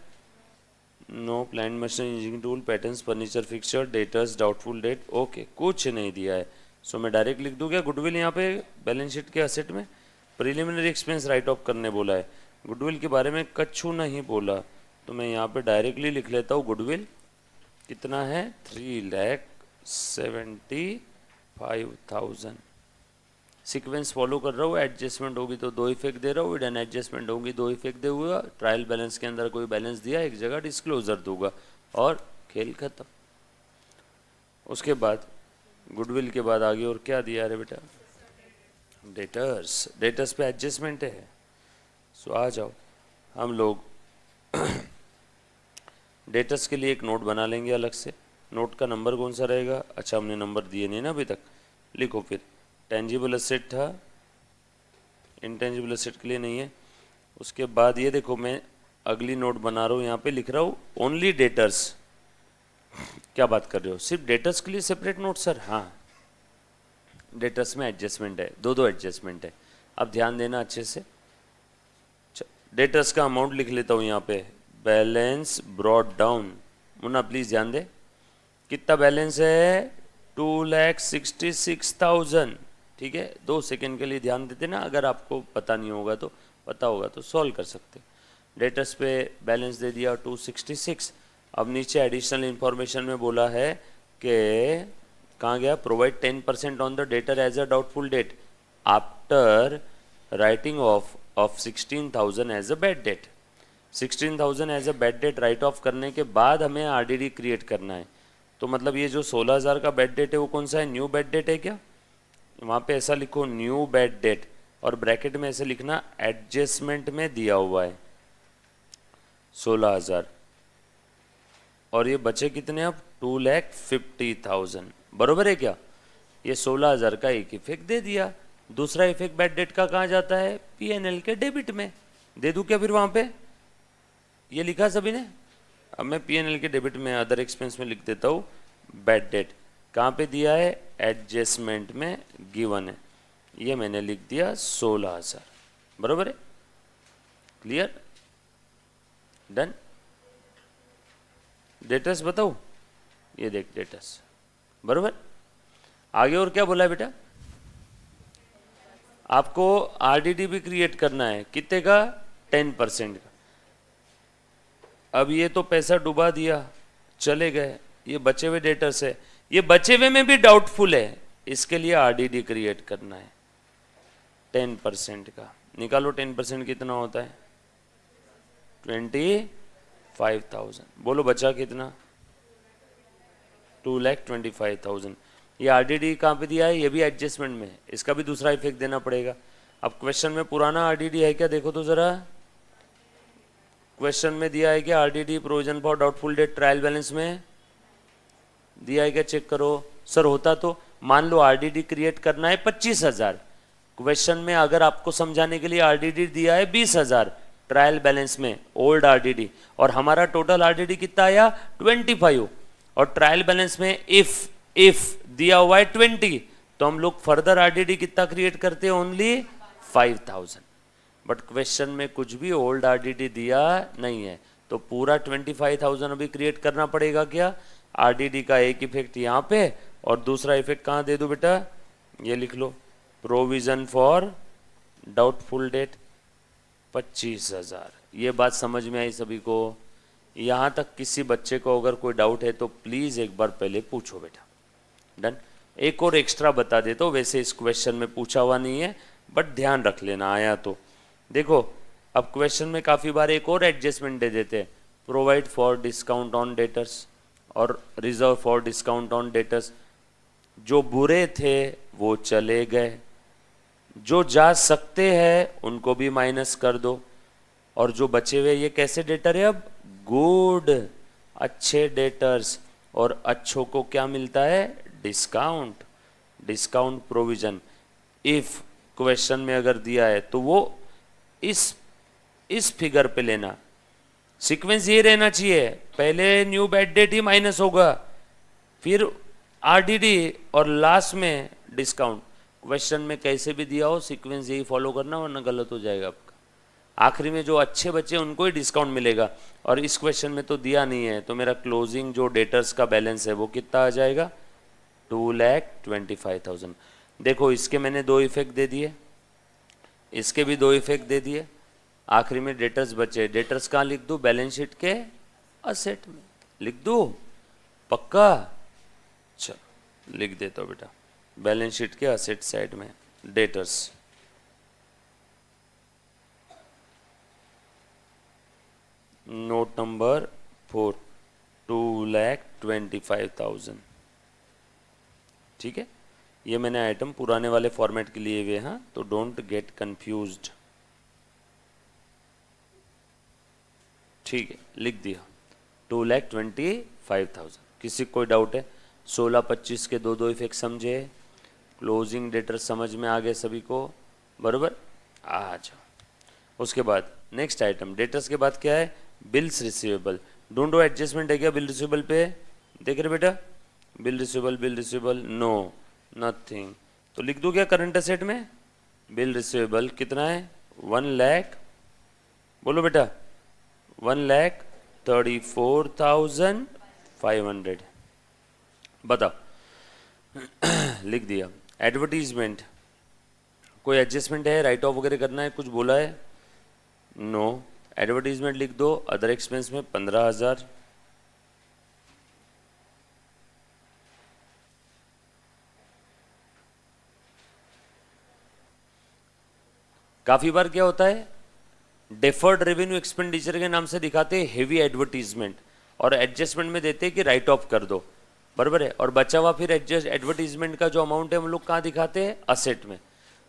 No. Plant machine, engineering tool, patterns, furniture, fixture, debtors, doubtful debt, okay, कुछ नहीं दिया है। सो मैं डायरेक्ट लिख दूँ क्या गुडविल यहाँ पे बैलेंस शीट के असेट में? प्रिलिमिनरी एक्सपेंस राइट ऑफ करने बोला है, गुडविल के बारे में कछु नहीं बोला, तो मैं यहाँ पे डायरेक्टली लिख लेता हूँ गुडविल कितना है, 3,75,000। सीक्वेंस फॉलो कर रहा हूँ, एडजस्टमेंट होगी तो 2 इफेक्ट दे रहा हूँ, इडन एडजस्टमेंट होगी 2 इफेक्ट दे हुआ, ट्रायल बैलेंस के अंदर कोई बैलेंस दिया एक जगह डिस्क्लोजर दूंगा और खेल खत्म। उसके बाद गुडविल के बाद आगे और क्या दिया रे बेटा, डेटर्स। डेटर्स पे एडजस्टमेंट है, सो आ जाओ हम लोग डेटर्स के लिए एक नोट बना लेंगे अलग से। नोट का नंबर कौन सा रहेगा, अच्छा हमने नंबर दिए नहीं ना अभी तक, लिखो फिर। टेंजिबल एसेट था, इंटेंजिबल एसेट के लिए नहीं है। उसके बाद ये देखो मैं अगली नोट बना रहा हूँ, यहाँ पे लिख रहा हूँ ओनली डेटर्स। क्या बात कर रहे हो, सिर्फ डेटर्स के लिए सेपरेट नोट सर? हाँ, डेटर्स में एडजस्टमेंट है, दो एडजस्टमेंट है। अब ध्यान देना अच्छे से, डेटर्स का अमाउंट लिख लेता हूँ यहाँ पे, balance brought down. Munna please ध्यान दे, कितना बैलेंस है, 2,66,000। ठीक है, 2 सेकेंड के लिए ध्यान देते ना, अगर आपको पता नहीं होगा तो, पता होगा तो सॉल्व कर सकते। डेटर्स पे बैलेंस दे दिया 266। अब नीचे एडिशनल इंफॉर्मेशन में बोला है कि कहाँ गया, provide 10% on the debtor as a doubtful debt after writing off 16,000 as a bad debt. 16,000 as a bad debt write off करने के बाद हमें आरडीडी क्रिएट करना है। तो मतलब ये जो 16,000 का बैड डेट है वो कौन सा है, न्यू बैड डेट है क्या? वहाँ पे ऐसा लिखो न्यू बैड डेट, और ब्रैकेट में ऐसे लिखना एडजस्टमेंट में दिया हुआ है 16,000, और ये बचे कितने अब, 2,50,000। बरोबर है क्या? ये 16,000 का एक इफेक्ट दे दिया। दूसरा इफेक्ट बैड डेट का कहाँ जाता है, P&L के डेबिट में। दे दूं क्या फिर वहाँ पे, ये लिखा सभी ने? अब मैं P&L के डेबिट में अदर एक्सपेंस में लिख देता हूँ बैड डेट। कहाँ पे दिया है, एडजस्टमेंट में गिवन है, ये मैंने लिख दिया 16,000। बरोबर है, क्लियर, डन। डेटर्स बताओ, ये देख डेटर्स, बरोबर। आगे और क्या बोला है बेटा, आपको आरडीडी भी क्रिएट करना है, कितने का, 10% का। अब ये तो पैसा डुबा दिया, चले गए, ये बचे हुए डेटर्स है, ये बचे हुए में भी डाउटफुल है, इसके लिए आरडीडी क्रिएट करना है 10% का। निकालो 10% कितना होता है, 25,000। बोलो बचा कितना, 2,25,000। ये आरडीडी कहाँ पे दिया है? ये भी एडजस्टमेंट में है, इसका भी दूसरा इफेक्ट देना पड़ेगा। अब क्वेश्चन में पुराना आरडीडी है क्या, देखो तो ज़रा। क्वेश्चन में दिया है क्या RDD provision for doubtful debt trial balance में दिया है क्या? चेक करो सर। होता तो मान लो आरडीडी क्रिएट करना है 25,000, क्वेश्चन में अगर आपको समझाने के लिए आरडीडी दिया है 20,000 ट्रायल बैलेंस में ओल्ड आरडीडी, और हमारा टोटल आरडीडी कितना आया 25, और ट्रायल बैलेंस में इफ दिया हुआ है 20, तो हम लोग फर्दर आरडीडी कितना क्रिएट करते हैं? ओनली 5,000। बट क्वेश्चन में कुछ भी ओल्ड आरडीडी दिया नहीं है, तो पूरा 25,000 अभी क्रिएट करना पड़ेगा क्या? आरडीडी का एक इफेक्ट यहाँ पे और दूसरा इफेक्ट कहाँ दे दो बेटा? ये लिख लो, प्रोविजन फॉर डाउटफुल डेट 25,000। ये बात समझ में आई सभी को? यहाँ तक किसी बच्चे को अगर कोई डाउट है तो प्लीज़ एक बार पहले पूछो बेटा। डन। एक और एक्स्ट्रा बता देता हूँ, वैसे इस क्वेश्चन में पूछा हुआ नहीं है बट ध्यान रख लेना आया तो। देखो अब क्वेश्चन में काफ़ी बार एक और एडजस्टमेंट दे देते हैं, provide for discount on debtors और reserve for discount on debtors. जो बुरे थे वो चले गए, जो जा सकते हैं उनको भी माइनस कर दो, और जो बचे हुए ये कैसे डेटर है? अब गुड, अच्छे डेटर्स, और अच्छों को क्या मिलता है? Discount. Discount provision if question में अगर दिया है तो वो इस फिगर पे लेना। सीक्वेंस ये रहना चाहिए, पहले न्यू बैड डेट ही माइनस होगा, फिर आरडीडी और लास्ट में डिस्काउंट। क्वेश्चन में कैसे भी दिया हो सीक्वेंस यही फॉलो करना, वरना गलत हो जाएगा आपका। आखिरी में जो अच्छे बच्चे उनको ही डिस्काउंट मिलेगा, और इस क्वेश्चन में तो दिया नहीं है, तो मेरा क्लोजिंग जो डेटर्स का बैलेंस है वो कितना आ जाएगा? 2,25,000। देखो इसके मैंने दो इफेक्ट दे दिए, इसके भी दो इफेक्ट दे दिए, आखिरी में डेटर्स बचे। डेटर्स कहाँ लिख दूँ? बैलेंस शीट के असेट में लिख दूँ? पक्का? चलो लिख देता हूँ बेटा, बैलेंस शीट के असेट साइड में डेटर्स। Note number 4, 2,25,000। ठीक है, ये मैंने आइटम पुराने वाले फॉर्मेट के लिए हुए हैं, तो डोंट गेट कंफ्यूज्ड। ठीक है, लिख दिया 2,25,000। किसी कोई डाउट है? 16-25 के दो इफेक्ट समझे, क्लोजिंग डेटर समझ में आ गए सभी को? बरोबर। अच्छा, उसके बाद नेक्स्ट आइटम डेटर्स के बाद क्या है? Bills receivable. ढूंढो एडजस्टमेंट है क्या बिल रिसीवेबल पे? देख रहे बेटा, बिल रिसीवेबल नो नथिंग, तो लिख दो क्या करंट असेट में? बिल रिसीवेबल कितना है? 1 लाख, बोलो बेटा, 1,34,500। बताओ। लिख दिया। एडवर्टीजमेंट, कोई एडजस्टमेंट है? राइट ऑफ वगैरह करना है? कुछ बोला है? नो। एडवर्टीजमेंट लिख दो, अदर एक्सपेंस में 15,000। काफी बार क्या होता है, डेफर्ड रेवेन्यू एक्सपेंडिचर के नाम से दिखाते हैं हेवी एडवर्टीजमेंट, और एडजस्टमेंट में देते हैं कि राइट ऑफ कर दो, बराबर है, और बचा हुआ फिर एडवर्टीजमेंट का जो अमाउंट है हम लोग कहाँ दिखाते हैं? असेट में।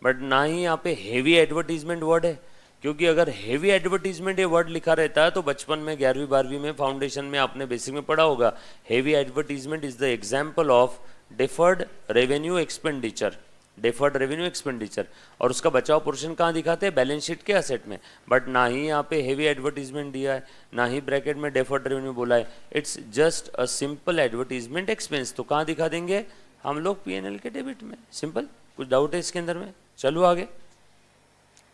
बट ना ही यहाँ पे हेवी एडवर्टीजमेंट वर्ड है, क्योंकि अगर हेवी एडवर्टीजमेंट ये वर्ड लिखा रहता है तो बचपन में 11वीं 12वीं में फाउंडेशन में आपने बेसिक में पढ़ा होगा, heavy advertisement is the example of deferred revenue expenditure. Deferred revenue expenditure, और उसका बचाव पोर्शन कहाँ दिखाते हैं? बैलेंस शीट के असेट में। बट ना ही यहाँ पे हेवी एडवर्टीजमेंट दिया है, ना ही ब्रैकेट में डेफर्ड रेवेन्यू बोला है, it's just a simple advertisement expense. तो कहाँ दिखा देंगे हम लोग? पीएनएल के डेबिट में। सिंपल। कुछ डाउट है इसके अंदर में? चलो आगे।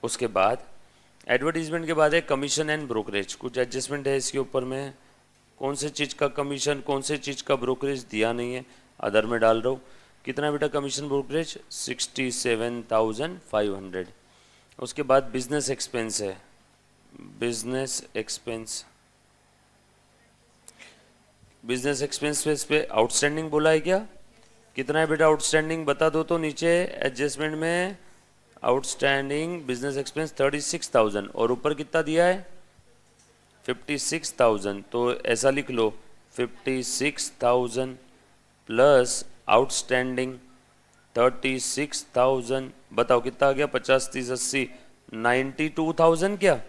उसके बाद एडवर्टीजमेंट के बाद है कमीशन एंड ब्रोकरेज। कुछ एडजस्टमेंट है इसके ऊपर में, कौन से चीज़ का कमीशन, कौन से चीज़ का ब्रोकरेज दिया नहीं है, अदर में डाल रहा हूँ। कितना बेटा कमीशन ब्रोकरेज? 67,500। उसके बाद बिजनेस एक्सपेंस है, बिजनेस एक्सपेंस। बिजनेस एक्सपेंस पे इस पे आउटस्टैंडिंग बोला है क्या? कितना है बेटा आउटस्टैंडिंग? बता दो तो नीचे एडजस्टमेंट में। आउटस्टैंडिंग बिजनेस एक्सपेंस 36,000, और ऊपर कितना दिया है? 56,000। तो ऐसा लिख लो 56,000 प्लस आउटस्टैंडिंग 36,000, बताओ कितना आ गया, 50 30 80 92,000 क्या।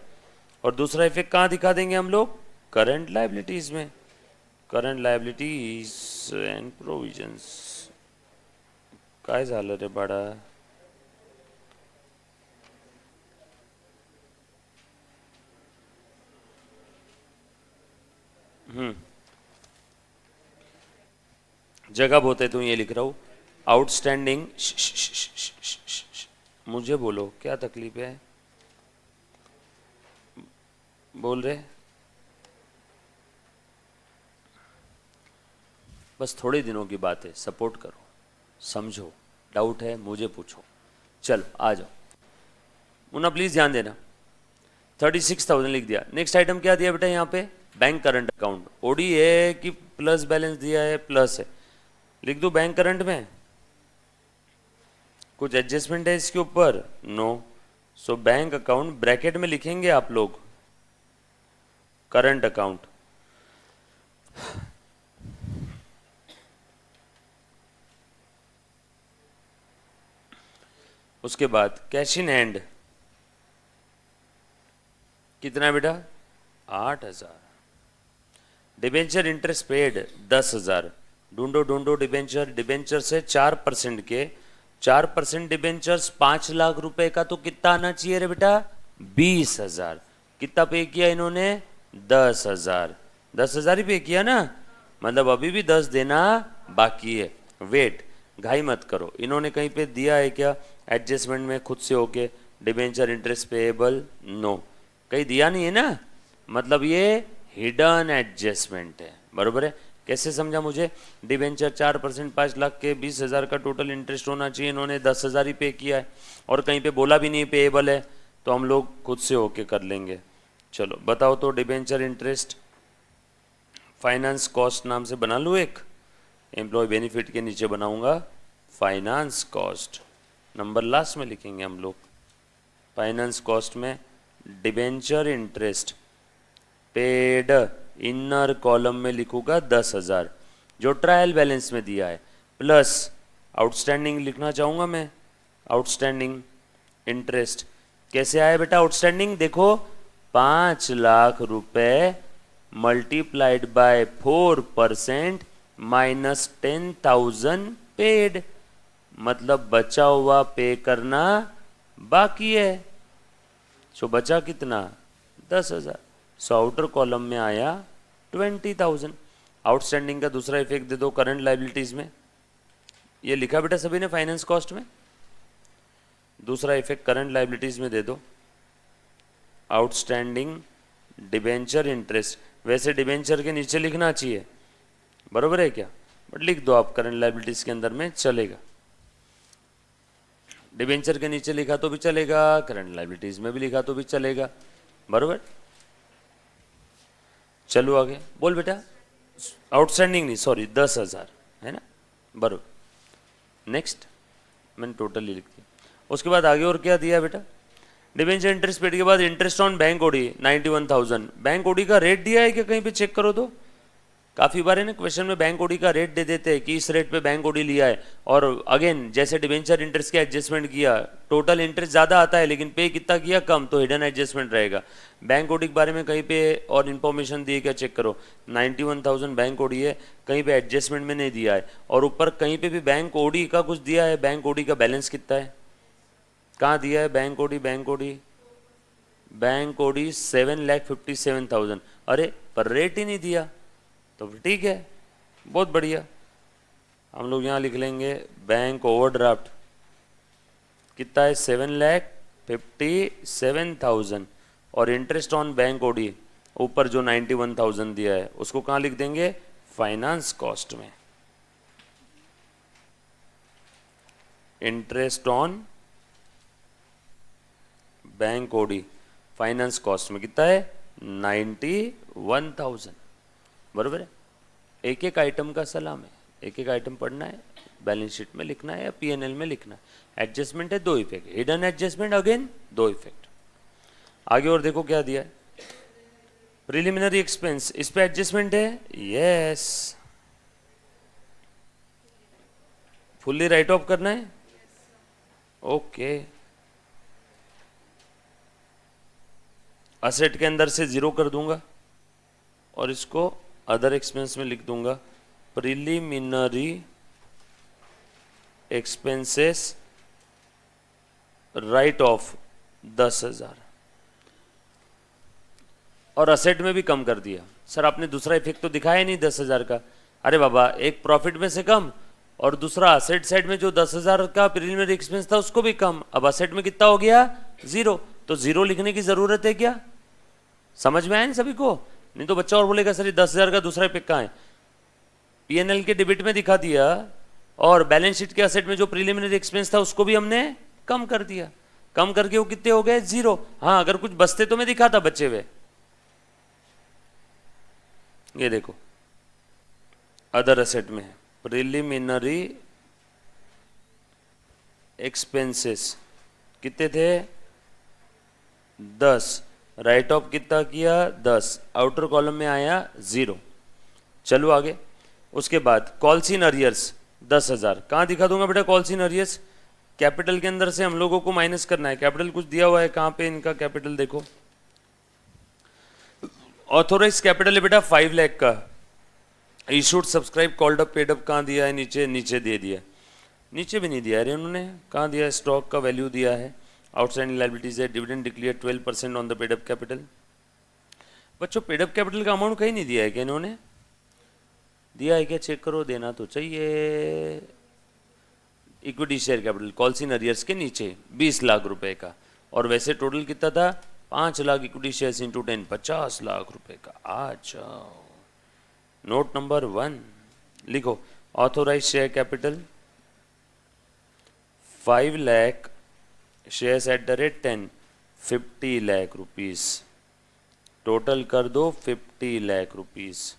और दूसरा इफेक्ट कहाँ दिखा देंगे हम लोग, करंट लायबिलिटीज में, करंट लायबिलिटीज एंड प्रोविजंस। काय झालं रे बाळा, जगह बहुत है तो ये लिख रहा हूँ, आउटस्टैंडिंग, मुझे बोलो क्या तकलीफ है, बोल रहे, बस थोड़े दिनों की बात है, सपोर्ट करो, समझो, डाउट है मुझे पूछो। चलो आ जाओ मुन्ना, प्लीज ध्यान देना। 36,000 लिख दिया। नेक्स्ट आइटम क्या दिया बेटा यहाँ पे, बैंक करंट अकाउंट, ओडी है कि प्लस बैलेंस दिया है, प्लस है, लिख दो बैंक करंट में। कुछ एडजस्टमेंट है इसके ऊपर, no, so bank account bracket में लिखेंगे आप लोग, करंट अकाउंट। उसके बाद कैश इन हैंड कितना है बेटा, 8,000। Debenture interest paid 10,000। ढूंढो ढूंढो डिबेंचर, डिबेंचर से 4% के, 4% डिबेंचर्स 5 लाख रुपए का, तो कितना आना चाहिए रे बेटा, 20,000। कितना पे किया इन्होंने, 10,000। 10,000 ही पे किया ना, मतलब अभी भी 10 देना बाकी है। वेट, घाई मत करो, इन्होंने कहीं पे दिया है क्या एडजस्टमेंट में खुद से होके, डिबेंचर इंटरेस्ट पेएबल, नो, कहीं दिया नहीं है ना, मतलब ये हिडन एडजस्टमेंट है, बरोबर है। कैसे समझा मुझे, डिबेंचर 4% 5 लाख के 20,000 का टोटल इंटरेस्ट होना चाहिए, इन्होंने 10,000 ही पे किया है, और कहीं पे बोला भी नहीं पेएबल है, तो हम लोग खुद से होके कर लेंगे। चलो बताओ तो, डिबेंचर इंटरेस्ट फाइनेंस कॉस्ट नाम से बना लूँ एक, एम्प्लॉय बेनिफिट के नीचे बनाऊंगा फाइनेंस कॉस्ट, नंबर लास्ट में लिखेंगे हम लोग। फाइनेंस कॉस्ट में debenture interest paid inner column में लिखूंगा 10,000 जो ट्रायल बैलेंस में दिया है, प्लस आउटस्टैंडिंग लिखना चाहूँगा मैं, आउटस्टैंडिंग इंटरेस्ट कैसे आया बेटा, आउटस्टैंडिंग देखो 5 लाख रुपए मल्टीप्लाइड बाय 4% माइनस 10,000 पेड, मतलब बचा हुआ पे करना बाकी है। सो बचा कितना, 10,000। सो आउटर कॉलम में आया 20,000। आउटस्टैंडिंग का दूसरा इफेक्ट दे दो करंट लायबिलिटीज में, ये लिखा बेटा सभी ने फाइनेंस कॉस्ट में, दूसरा इफेक्ट करंट लायबिलिटीज में दे दो, आउटस्टैंडिंग डिबेंचर इंटरेस्ट। वैसे डिबेंचर के नीचे लिखना चाहिए, बरोबर है क्या, बट लिख दो आप करंट लायबिलिटीज के अंदर में चलेगा, डिबेंचर के नीचे लिखा तो भी चलेगा, करंट लायबिलिटीज में भी लिखा तो भी चलेगा, बरोबर। चलो आगे बोल बेटा, आउटस्टैंडिंग नहीं सॉरी 10,000 है ना, बरोबर। नेक्स्ट मैंने टोटली लिख दिया। उसके बाद आगे और क्या दिया बेटा, डिबेंचर इंटरेस्ट पेड के बाद interest on bank OD 91,000। Bank OD का रेट दिया है क्या, कहीं पे चेक करो तो, काफ़ी बार है ना क्वेश्चन में बैंक ओडी का रेट दे देते हैं कि इस रेट पे बैंक ओडी लिया है, और अगेन जैसे डिबेंचर इंटरेस्ट के एडजस्टमेंट किया, टोटल इंटरेस्ट ज़्यादा आता है लेकिन पे कितना किया कम, तो हिडन एडजस्टमेंट रहेगा। बैंक ओडी के बारे में कहीं पे और इन्फॉर्मेशन दी है क्या चेक करो, 91,000 बैंक ओडी है, कहीं पे एडजस्टमेंट में नहीं दिया है, और ऊपर कहीं पे भी बैंक ओडी का कुछ दिया है, बैंक ओडी का बैलेंस कितना है, कहाँ दिया है bank OD, bank OD, bank OD 7,57,000, अरे पर रेट ही नहीं दिया, तो ठीक है बहुत बढ़िया, हम लोग यहाँ लिख लेंगे बैंक ओवरड्राफ्ट कितना है 7,57,000, और इंटरेस्ट ऑन बैंक ओडी ऊपर जो 91,000 दिया है उसको कहाँ लिख देंगे, फाइनेंस कॉस्ट में। Interest on bank OD finance cost में कितना है 91,000, बरोबर है। एक एक आइटम का सलाम है, एक एक आइटम पढ़ना है, बैलेंस शीट में लिखना है या पीएनएल में लिखना है। एडजस्टमेंट है 2 effect, hidden adjustment again 2 effect. आगे और देखो क्या दिया है, प्रिलिमिनरी एक्सपेंस, इस पे एडजस्टमेंट है, यस फुल्ली राइट ऑफ करना है, ओके। असेट के अंदर से 0 कर दूंगा और इसको अदर एक्सपेंस में लिख दूंगा, प्रिलिमिनरी एक्सपेंसेस राइट ऑफ 10,000, और असेट में भी कम कर दिया। सर आपने दूसरा इफेक्ट तो दिखाया नहीं 10,000 का। अरे बाबा, एक प्रॉफिट में से कम और दूसरा असेट साइड में जो 10,000 का प्रीलिमिनरी एक्सपेंस था उसको भी कम। अब असेट में कितना हो गया? 0। तो 0 लिखने की जरूरत है क्या? समझ में आया ना सभी को? नहीं तो बच्चा और बोलेगा सर ये 10,000 का दूसरा इफेक्ट कहाँ है? पीएनएल के डेबिट में दिखा दिया और बैलेंस शीट के असेट में जो प्रीलिमिनरी एक्सपेंस था उसको भी हमने कम कर दिया। कम करके वो कितने हो गए? 0। हाँ, अगर कुछ बचते तो मैं दिखाता बचे हुए। ये देखो अदर असेट में प्रीलिमिनरी एक्सपेंसेस कितने थे? 10। राइट ऑफ कितना किया? 10। आउटर कॉलम में आया 0। चलो आगे। उसके बाद कॉल्स इन अरियर्स 10,000। कहाँ दिखा दूंगा बेटा कॉल्स इन अरियर्स? कैपिटल के अंदर से हम लोगों को माइनस करना है। कैपिटल कुछ दिया हुआ है, कहाँ पे इनका कैपिटल देखो। ऑथोराइज कैपिटल है बेटा 5 लाख का। Issued subscribe called up paid up कहाँ दिया है? नीचे। नीचे दे दिया, नीचे भी नहीं दिया है उन्होंने। कहाँ दिया है? स्टॉक का वैल्यू दिया है। आउटस्टैंडिंग लायबिलिटीज है, dividend declare 12% on the paid up capital. बच्चों पेड अप कैपिटल का अमाउंट कहीं नहीं दिया है क्या इन्होंने? दिया है क्या? चेक करो, देना तो चाहिए। Equity share capital calls in arrears के नीचे 20 लाख रुपए का, और वैसे टोटल कितना था? 5 lakh equity shares into 10, 50 lakh रुपए का। आ जाओ, नोट नंबर 1 लिखो। Authorise share capital 5 lakh, shares at the rate 10, 50 lakh rupees. Total कर दो 50 lakh rupees.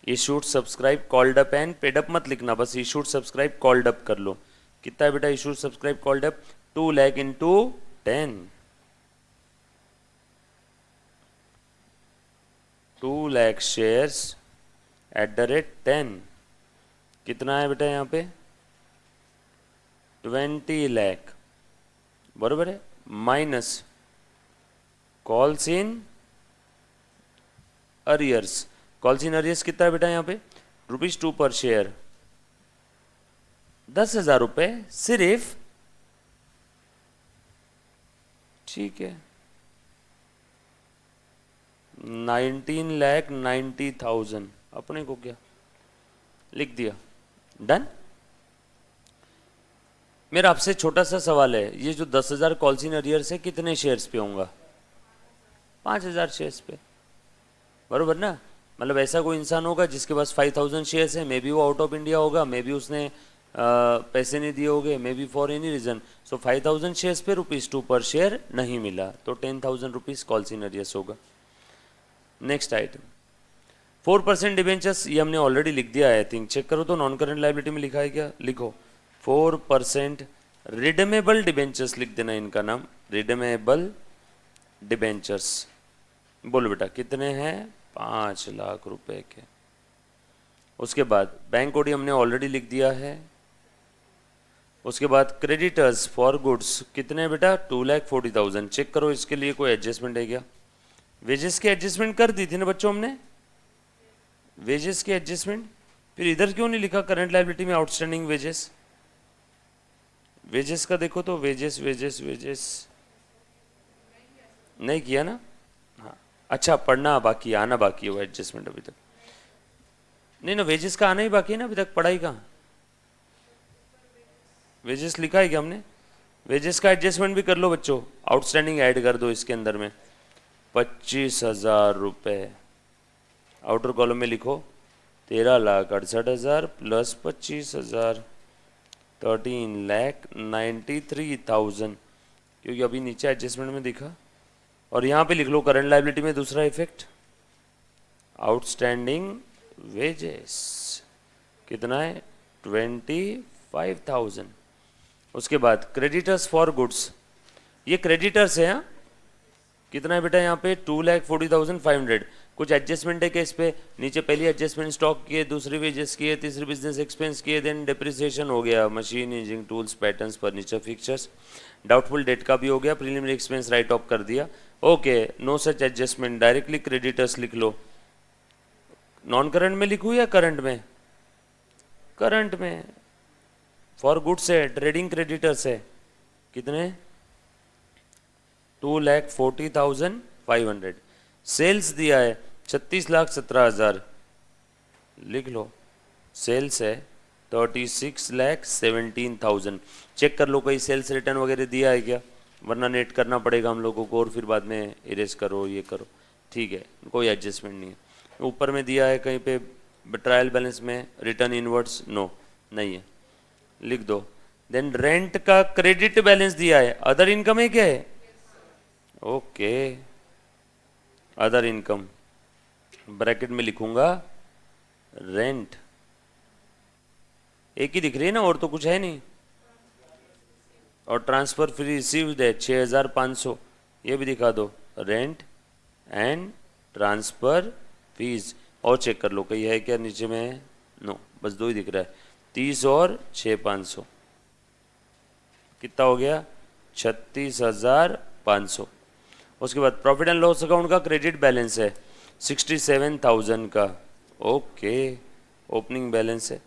Issued subscribe called up and paid up मत लिखना, बस इशूड सब्सक्राइब कॉल्ड अप कर लो। कितना है बेटा issued subscribe called up? 2 lakh into 10, 2 lakh shares at the rate 10। कितना है बेटा यहाँ पे? 20 लाख, बरोबर है। Minus calls in arrears. Calls in arrears कितना है बेटा यहाँ पे? ₹2 पर शेयर, 10,000 रुपए सिर्फ। ठीक है, 19,90,000 अपने को क्या लिख दिया, डन। मेरा आपसे छोटा सा सवाल है, ये जो 10,000 कॉल्स इन अरियर्स है कितने शेयर्स पे होगा? 5,000 शेयर्स पे, बरोबर ना? मतलब ऐसा कोई इंसान होगा जिसके पास 5,000 शेयर्स है, मे बी वो आउट ऑफ इंडिया होगा, मे बी उसने पैसे नहीं दिए होंगे, may be for any reason. So 5,000 shares पे ₹2 पर शेयर नहीं मिला, तो 10,000 रुपीज कॉल्स इन अरियर्स होगा। नेक्स्ट आइटम 4% डिबेंचर्स, ये हमने ऑलरेडी लिख दिया है आई थिंक। चेक करो तो नॉन करंट लायबिलिटी में लिखा है क्या? लिखो 4% रिडमेबल डिबेंचर्स लिख देना इनका नाम, रिडमेबल डिबेंचर्स। बोलो बेटा कितने हैं? 5 लाख रुपए के। उसके बाद बैंक ओडी हमने ऑलरेडी लिख दिया है। उसके बाद क्रेडिटर्स फॉर गुड्स कितने हैं बेटा? 2,40,000। चेक करो इसके लिए कोई एडजस्टमेंट है क्या? वेजेस की एडजस्टमेंट कर दी थी ना बच्चों हमने, वेजेस की एडजस्टमेंट। फिर इधर क्यों नहीं लिखा करंट लायबिलिटी में आउटस्टैंडिंग वेजेस? वेजेस का देखो तो वेजेस वेजेस वेजेस नहीं किया ना? हाँ अच्छा, पढ़ना बाकी, आना बाकी है वो एडजस्टमेंट अभी तक नहीं ना। वेजेस का आना ही बाकी है ना अभी तक, पढ़ाई का। वेजेस लिखा है क्या हमने? वेजेस का एडजस्टमेंट भी कर लो बच्चों, आउटस्टैंडिंग ऐड कर दो इसके अंदर में। 25,000 रुपये आउटर कॉलम में लिखो। 13,68,000 प्लस 25,000, 13,93,000, क्योंकि अभी नीचे एडजस्टमेंट में दिखा। और यहाँ पे लिख लो करंट लायबिलिटी में दूसरा इफेक्ट, आउटस्टैंडिंग वेजेस कितना है? 25,000। उसके बाद क्रेडिटर्स फॉर गुड्स, ये क्रेडिटर्स है। हाँ कितना है बेटा यहाँ पे 2,40,500। कुछ एडजस्टमेंट है क्या इस पे? नीचे पहली एडजस्टमेंट स्टॉक किए, दूसरी वेजेस किए, तीसरी बिजनेस एक्सपेंस किए, देन डिप्रिसिएशन हो गया, machine engineering tools patterns furniture fixtures. Doubtful debt का भी हो गया, प्रीलिमिनरी एक्सपेंस राइट ऑफ कर दिया। Okay, no such adjustment, directly creditors लिख लो। नॉन करंट में लिखूँ या करंट में? करंट में। फॉर गुड्स है, ट्रेडिंग क्रेडिटर्स है, कितने? 2,40,500। सेल्स दिया है 36,17,000, लिख लो। सेल्स है 36,17,000। चेक कर लो कहीं सेल्स रिटर्न वगैरह दिया है क्या, वरना नेट करना पड़ेगा हम लोगों को और फिर बाद में इरेज करो ये करो। ठीक है, कोई एडजस्टमेंट नहीं है। ऊपर में दिया है कहीं पे ट्रायल बैलेंस में रिटर्न इनवर्ड्स, नो नहीं है, लिख दो। देन रेंट का क्रेडिट बैलेंस दिया है, अदर इनकम है क्या है? ओके, अदर इनकम ब्रैकेट में लिखूंगा रेंट, एक ही दिख रही है ना, और तो कुछ है नहीं। और ट्रांसफर फ्री रिसीव्ड है 6,500, ये भी दिखा दो, रेंट एंड ट्रांसफर फीस। और चेक कर लो कहीं है क्या नीचे में, नो, बस दो ही दिख रहा है, 30 और 6,500, कितना हो गया? 36,500। उसके बाद प्रॉफिट एंड लॉस अकाउंट का क्रेडिट बैलेंस है 67,000 का। ओके, ओपनिंग बैलेंस है,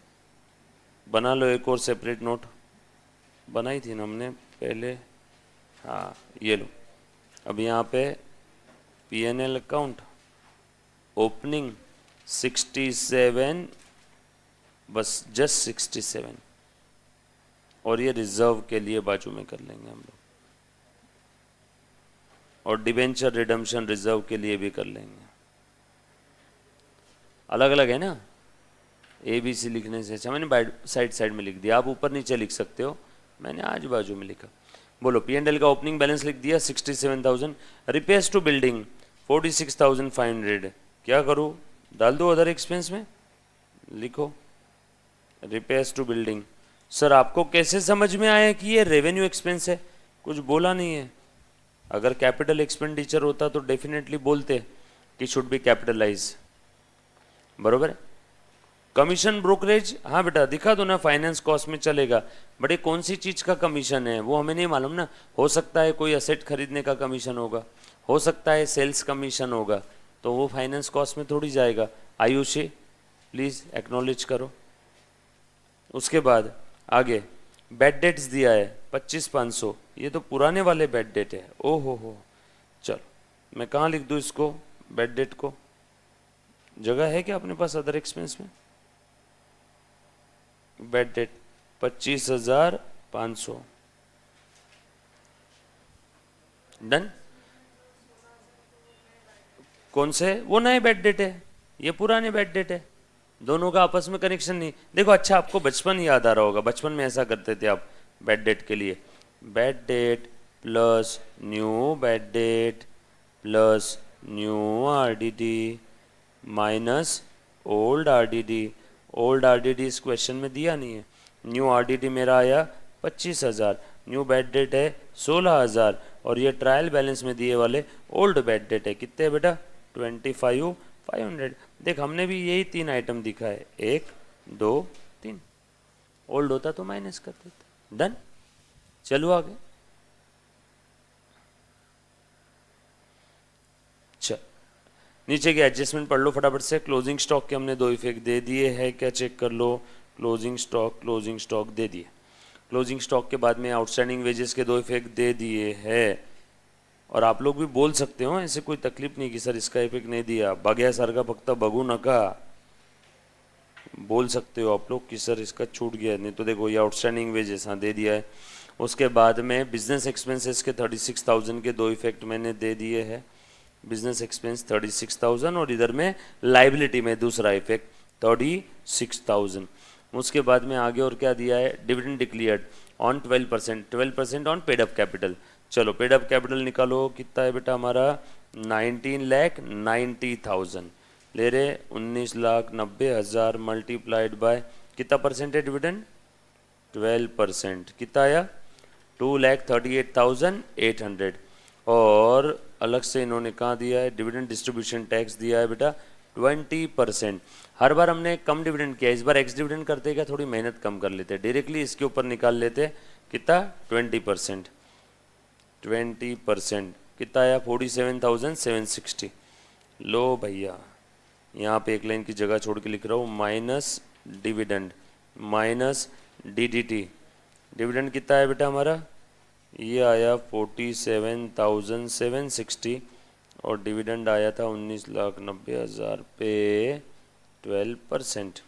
बना लो एक और सेपरेट नोट, बनाई थी ना हमने पहले, हाँ ये लो। अब यहाँ पे P&L अकाउंट ओपनिंग 67, बस जस्ट 67, और ये रिजर्व के लिए बाजू में कर लेंगे हम लोग, और डिबेंचर रिडम्पशन रिजर्व के लिए भी कर लेंगे। अलग अलग है ना, ABC लिखने से अच्छा मैंने साइड में लिख दिया, आप ऊपर नीचे लिख सकते हो, मैंने आज बाजू में लिखा। बोलो, P&L का ओपनिंग बैलेंस लिख दिया 67,000, रिपेयर्स टू बिल्डिंग 46,500, क्या करूँ? डाल दो अदर एक्सपेंस में, लिखो रिपेयर्स टू बिल्डिंग। सर आपको कैसे समझ में आया कि ये रेवेन्यू एक्सपेंस है? कुछ बोला नहीं है। अगर कैपिटल एक्सपेंडिचर होता तो डेफिनेटली बोलते कि शुड बी कैपिटलाइज, बरोबर है। कमीशन ब्रोकरेज, हाँ बेटा दिखा दो ना, फाइनेंस कॉस्ट में चलेगा, बट ये कौन सी चीज़ का कमीशन है वो हमें नहीं मालूम ना। हो सकता है कोई असेट खरीदने का कमीशन होगा, हो सकता है सेल्स कमीशन होगा, तो वो फाइनेंस कॉस्ट में थोड़ी जाएगा। आयुषी प्लीज़ एक्नॉलेज करो। उसके बाद आगे बैड डेट्स दिया है 25,500, ये तो पुराने वाले बैड डेट है। ओ हो, चलो मैं कहाँ लिख दूँ इसको, बैड डेट को? जगह है क्या अपने पास अदर एक्सपेंस में? Bad debt 25,500, done. कौन से? वो नए बैड डेट है, ये पुराने बैड डेट है, दोनों का आपस में कनेक्शन नहीं। देखो अच्छा आपको बचपन याद आ रहा होगा, बचपन में ऐसा करते थे आप बैड डेट के लिए, bad debt plus new bad debt plus new RDD minus old RDD। Old RDD इस क्वेश्चन में दिया नहीं है। न्यू RDD मेरा आया 25,000, न्यू बैड डेट है 16,000, और ये ट्रायल बैलेंस में दिए वाले ओल्ड बैड डेट है, कितने बेटा? 25,500। देख हमने भी यही 3 आइटम दिखा है, 1 2 3, ओल्ड होता तो माइनस कर देते, डन। चलो आगे, चल नीचे के एडजस्टमेंट पढ़ लो फटाफट से। क्लोजिंग स्टॉक के हमने 2 इफेक्ट दे दिए हैं, क्या चेक कर लो। क्लोजिंग स्टॉक दे दिए। क्लोजिंग स्टॉक के बाद में आउटस्टैंडिंग वेजेस के 2 इफेक्ट दे दिए हैं, और आप लोग भी बोल सकते हो, ऐसे कोई तकलीफ नहीं कि सर इसका इफेक्ट नहीं दिया, बघ्यासारखा फक्त बघू नका, बोल सकते हो आप लोग कि सर इसका छूट गया। नहीं तो देखो ये आउटस्टैंडिंग वेजेस हाँ दे दिया है। उसके बाद में बिजनेस एक्सपेंसेस के 36,000 के 2 इफेक्ट मैंने दे दिए हैं, बिजनेस एक्सपेंस 36,000, और इधर में लाइबिलिटी में दूसरा इफेक्ट 36,000। उसके बाद में आगे और क्या दिया है, dividend declared on 12% on paid up capital. चलो पेड अप कैपिटल निकालो, कितना है बेटा हमारा? 19,90,000 ले रहे, 19,90,000 मल्टीप्लाइड बाय कितना परसेंट है डिविडेंड? 12%, कितना आया? 2,38,800। और अलग से इन्होंने कहाँ दिया है, डिविडेंड डिस्ट्रीब्यूशन टैक्स दिया है बेटा 20%। हर बार हमने कम डिविडेंड किया, इस बार एक्स डिविडेंड करते क्या, थोड़ी मेहनत कम कर लेते, डायरेक्टली इसके ऊपर निकाल लेते, कितना 20%। 20% कितना आया 47,760। लो भैया यहाँ पे एक लाइन की जगह छोड़ के लिख रहा हूँ, minus dividend minus DDT. Dividend कितना है बेटा हमारा, ये आया 47,760 और डिविडेंड आया था 19,90,000 पे 12%,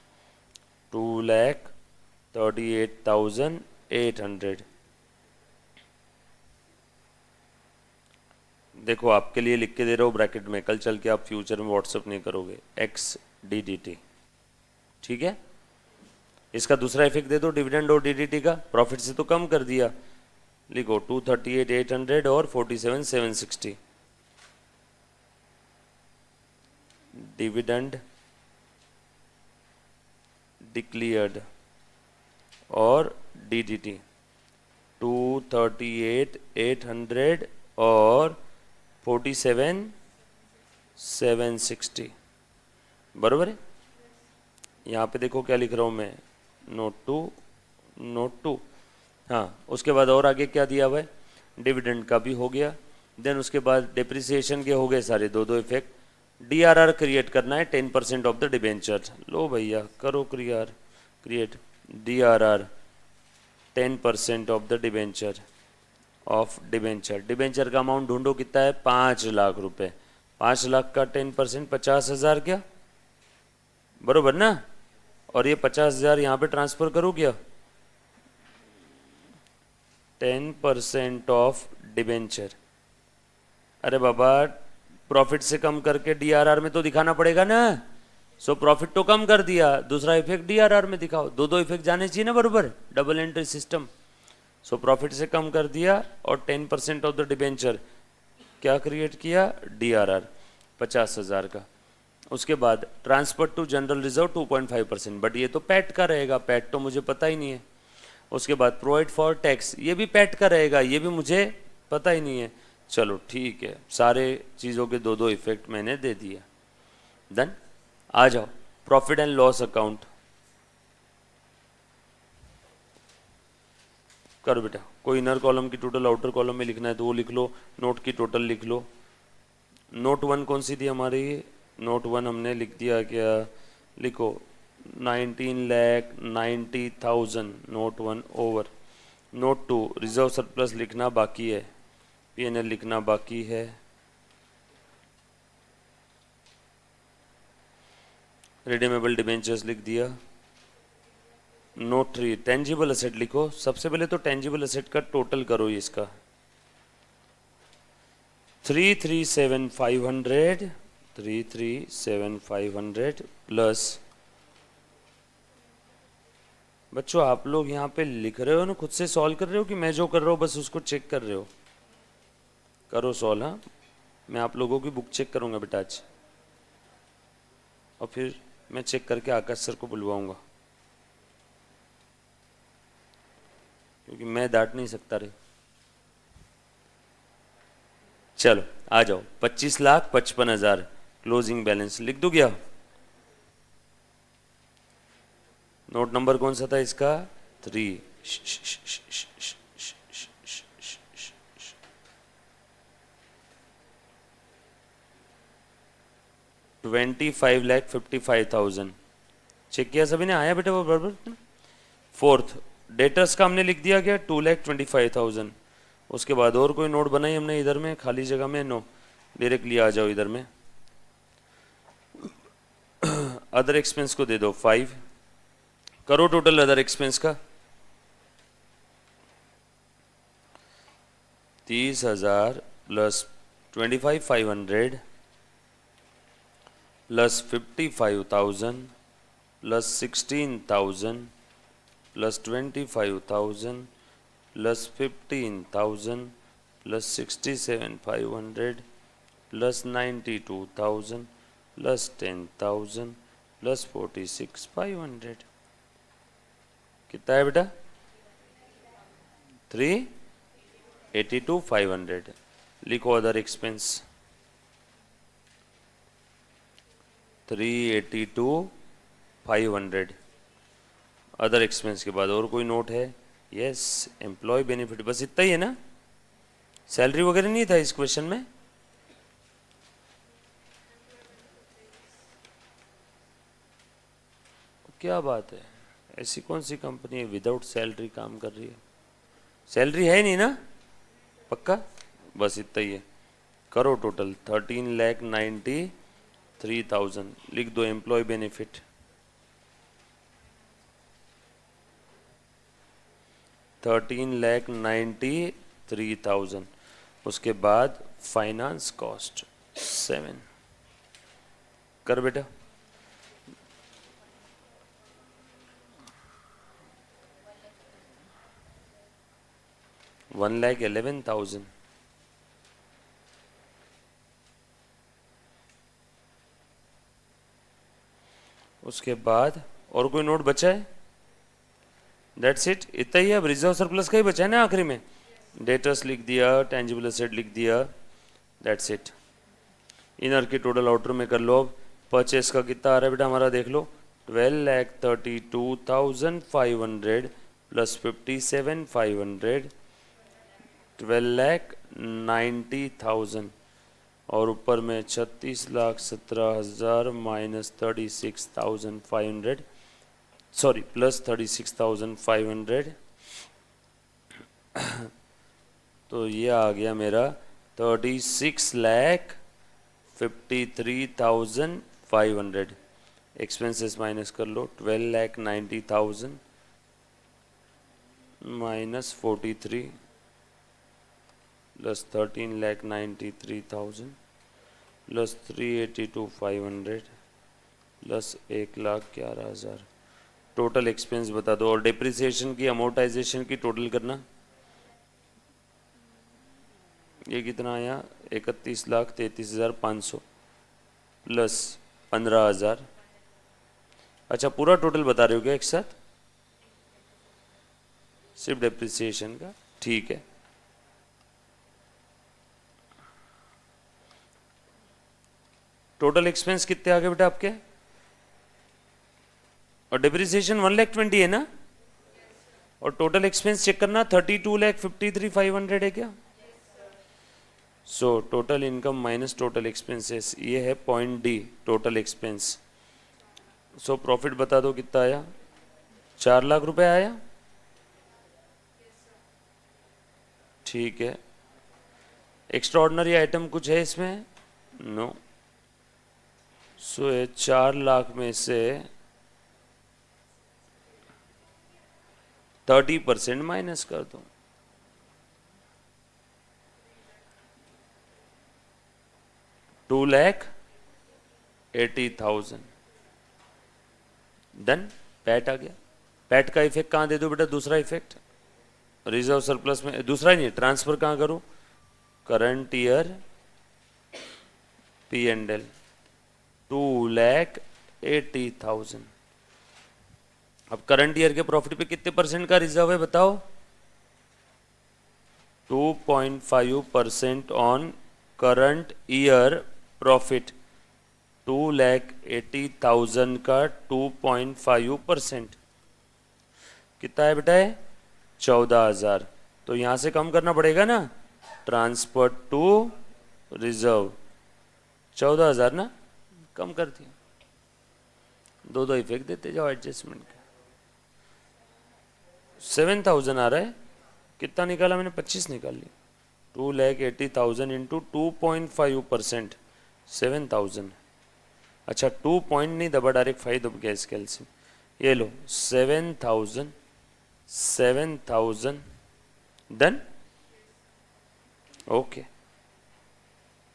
2,38,800। देखो आपके लिए लिख के दे रहा हूँ ब्रैकेट में, कल चल के आप फ्यूचर में व्हाट्सअप नहीं करोगे, एक्स डीडीटी, ठीक है। इसका दूसरा इफेक्ट दे दो डिविडेंड और डीडीटी का, प्रॉफिट से तो कम कर दिया, लिखो 238,800 और 47,760। डिविडेंड डिक्लेयर्ड और डीडीटी 238,800 और 47,760 बराबर है। यहाँ पे देखो क्या लिख रहा हूँ मैं, नोट टू। हाँ उसके बाद और आगे क्या दिया हुआ है, डिविडेंड का भी हो गया, देन उसके बाद डिप्रिसिएशन के हो गए सारे, दो इफेक्ट। डीआरआर क्रिएट करना है 10% ऑफ द डिबेंचर। लो भैया करो create DRR 10% of the debenture debenture का अमाउंट ढूंढो कितना है, 5 लाख रुपए। 5 लाख का 10% 50,000 क्या, बरोबर ना। और ये 50,000 यहाँ पे ट्रांसफर करो क्या, 10% ऑफ डिबेंचर। अरे बाबा प्रॉफिट से कम करके डीआरआर में तो दिखाना पड़ेगा ना, सो प्रॉफिट तो कम कर दिया, दूसरा इफेक्ट डीआरआर में दिखाओ, दो इफेक्ट जाने चाहिए ना बरोबर, double entry system. So profit से कम कर दिया और 10% ऑफ द डिबेंचर क्या क्रिएट किया, डीआरआर 50,000 का। उसके बाद transfer to general reserve 2.5%, but ये तो पैट का रहेगा, पैट तो मुझे पता ही नहीं है। उसके बाद प्रोवाइड फॉर टैक्स, ये भी पैट का रहेगा, ये भी मुझे पता ही नहीं है। चलो ठीक है, सारे चीज़ों के दो इफेक्ट मैंने दे दिया। देन आ जाओ प्रॉफिट एंड लॉस अकाउंट करो बेटा। कोई इनर कॉलम की टोटल आउटर कॉलम में लिखना है तो वो लिख लो, नोट की टोटल लिख लो। नोट 1 कौन सी थी हमारी, नोट 1 हमने लिख दिया क्या, लिखो 19,90,000 note 1 over. Note 2 reserve surplus लिखना बाकी है, पीएनएल लिखना बाकी है। रिडीमेबल डिबेंचर्स लिख दिया। नोट 3 टेंजिबल असेट लिखो, सबसे पहले तो टेंजिबल असेट का टोटल करो इसका 337,500 प्लस, बच्चों आप लोग यहाँ पे लिख रहे हो ना, खुद से सॉल्व कर रहे हो कि मैं जो कर रहा हूँ बस उसको चेक कर रहे हो, करो सॉल्व। हाँ मैं आप लोगों की बुक चेक करूँगा बेटा आज, और फिर मैं चेक करके आकाश सर को बुलवाऊंगा, क्योंकि मैं डांट नहीं सकता रे। चलो आ जाओ 25,55,000 क्लोजिंग बैलेंस लिख दो क्या। नोट नंबर कौन सा था इसका, 3। 25,55,000 चेक किया सभी ने, आया बेटा वो बराबर। फोर्थ डेटर्स का हमने लिख दिया क्या, 2,25,000। उसके बाद और कोई नोट बनाई हमने इधर में खाली जगह में, नो डायरेक्टली आ जाओ इधर में। अदर एक्सपेंस को दे दो 5, करो टोटल अदर एक्सपेंस का 30,000 plus 25,500 plus 55,000 plus 16,000 plus 25,000 plus 15,000 plus 67,500 plus 92,000 plus 10,000 plus 46,500 कितना है बेटा, 382,500 लिखो अदर एक्सपेंस 382 500। अदर एक्सपेंस के बाद और कोई नोट है? यस, एम्प्लॉय बेनिफिट, बस इतना ही है ना? सैलरी वगैरह नहीं था इस क्वेश्चन में? क्या बात है, ऐसी कौन सी कंपनी है विदाउट सैलरी काम कर रही है? सैलरी है नहीं ना? पक्का? बस इतना ही है। करो टोटल 13,93,000 लिख दो एम्प्लॉय बेनिफिट। 13,93,000। उसके बाद फाइनेंस कॉस्ट 7। कर बेटा। $1,11,000। उसके बाद और कोई नोट बचा है? दैट्स इट, इतना ही है। अब रिजर्व सरप्लस का ही बचा है ना आखिरी में। डेटर्स लिख दिया, टेंजिबल एसेट लिख दिया, दैट्स इट। इनर की टोटल आउटर में कर लो। अब परचेस का कितना आ रहा है बेटा हमारा, देख लो। 12,32,500 प्लस 57,500, 12,90,000 और ऊपर में 36,17,000 माइनस 36,500, सॉरी प्लस 36,500। तो ये आ गया मेरा 36,53,500। एक्सपेंसेस माइनस कर लो। 12,90,000 minus 43 plus 13,93,000 plus 382,500 plus 1,11,000। Total expense बता दो। और डिप्रिसिएशन की, अमोर्टाइजेशन की टोटल करना। ये कितना आया? 31,33,500 प्लस 15,000। अच्छा, पूरा टोटल बता रहे हो क्या एक साथ? सिर्फ डिप्रिसिएशन का? ठीक है। टोटल एक्सपेंस कितने आ गए बेटा आपके? और डिप्रिसिएशन 1,20,000 है ना? और टोटल एक्सपेंस चेक करना 32,53,500 है क्या? So total income minus total expenses, ये है point D, total expense. So profit बता दो कितना आया? 4 लाख रुपए आया। ठीक है। एक्स्ट्रा ऑर्डिनरी आइटम कुछ है इसमें? नो। सो ये 4 लाख में से 30% माइनस कर दो। $2,80,000। डन। पैट आ गया। पैट का इफेक्ट कहाँ दे दो बेटा? दूसरा इफेक्ट रिजर्व सरप्लस में, दूसरा ही नहीं, ट्रांसफर कहाँ करूँ? Current year P&L 2,80,000। अब करंट ईयर के प्रॉफिट पे कितने परसेंट का रिजर्व है बताओ? 2.5% ऑन करंट ईयर प्रॉफिट। 2,80,000 का 2.5% कितना है बेटा? है 14,000। तो यहां से कम करना पड़ेगा ना, ट्रांसफर टू रिजर्व। 14,000 ना, कम कर दिया। दो दो इफेक्ट देते जाओ एडजस्टमेंट का। 7,000 आ रहा है। कितना निकाला मैंने? 25 निकाल लिया। 2,80,000 इंटू 2.5%, 7,000। अच्छा, 2 पॉइंट नहीं दबा, डायरेक्ट 5 दब गया इसके एलसीएम। ये लो 7,000, 7,000। डन। ओके,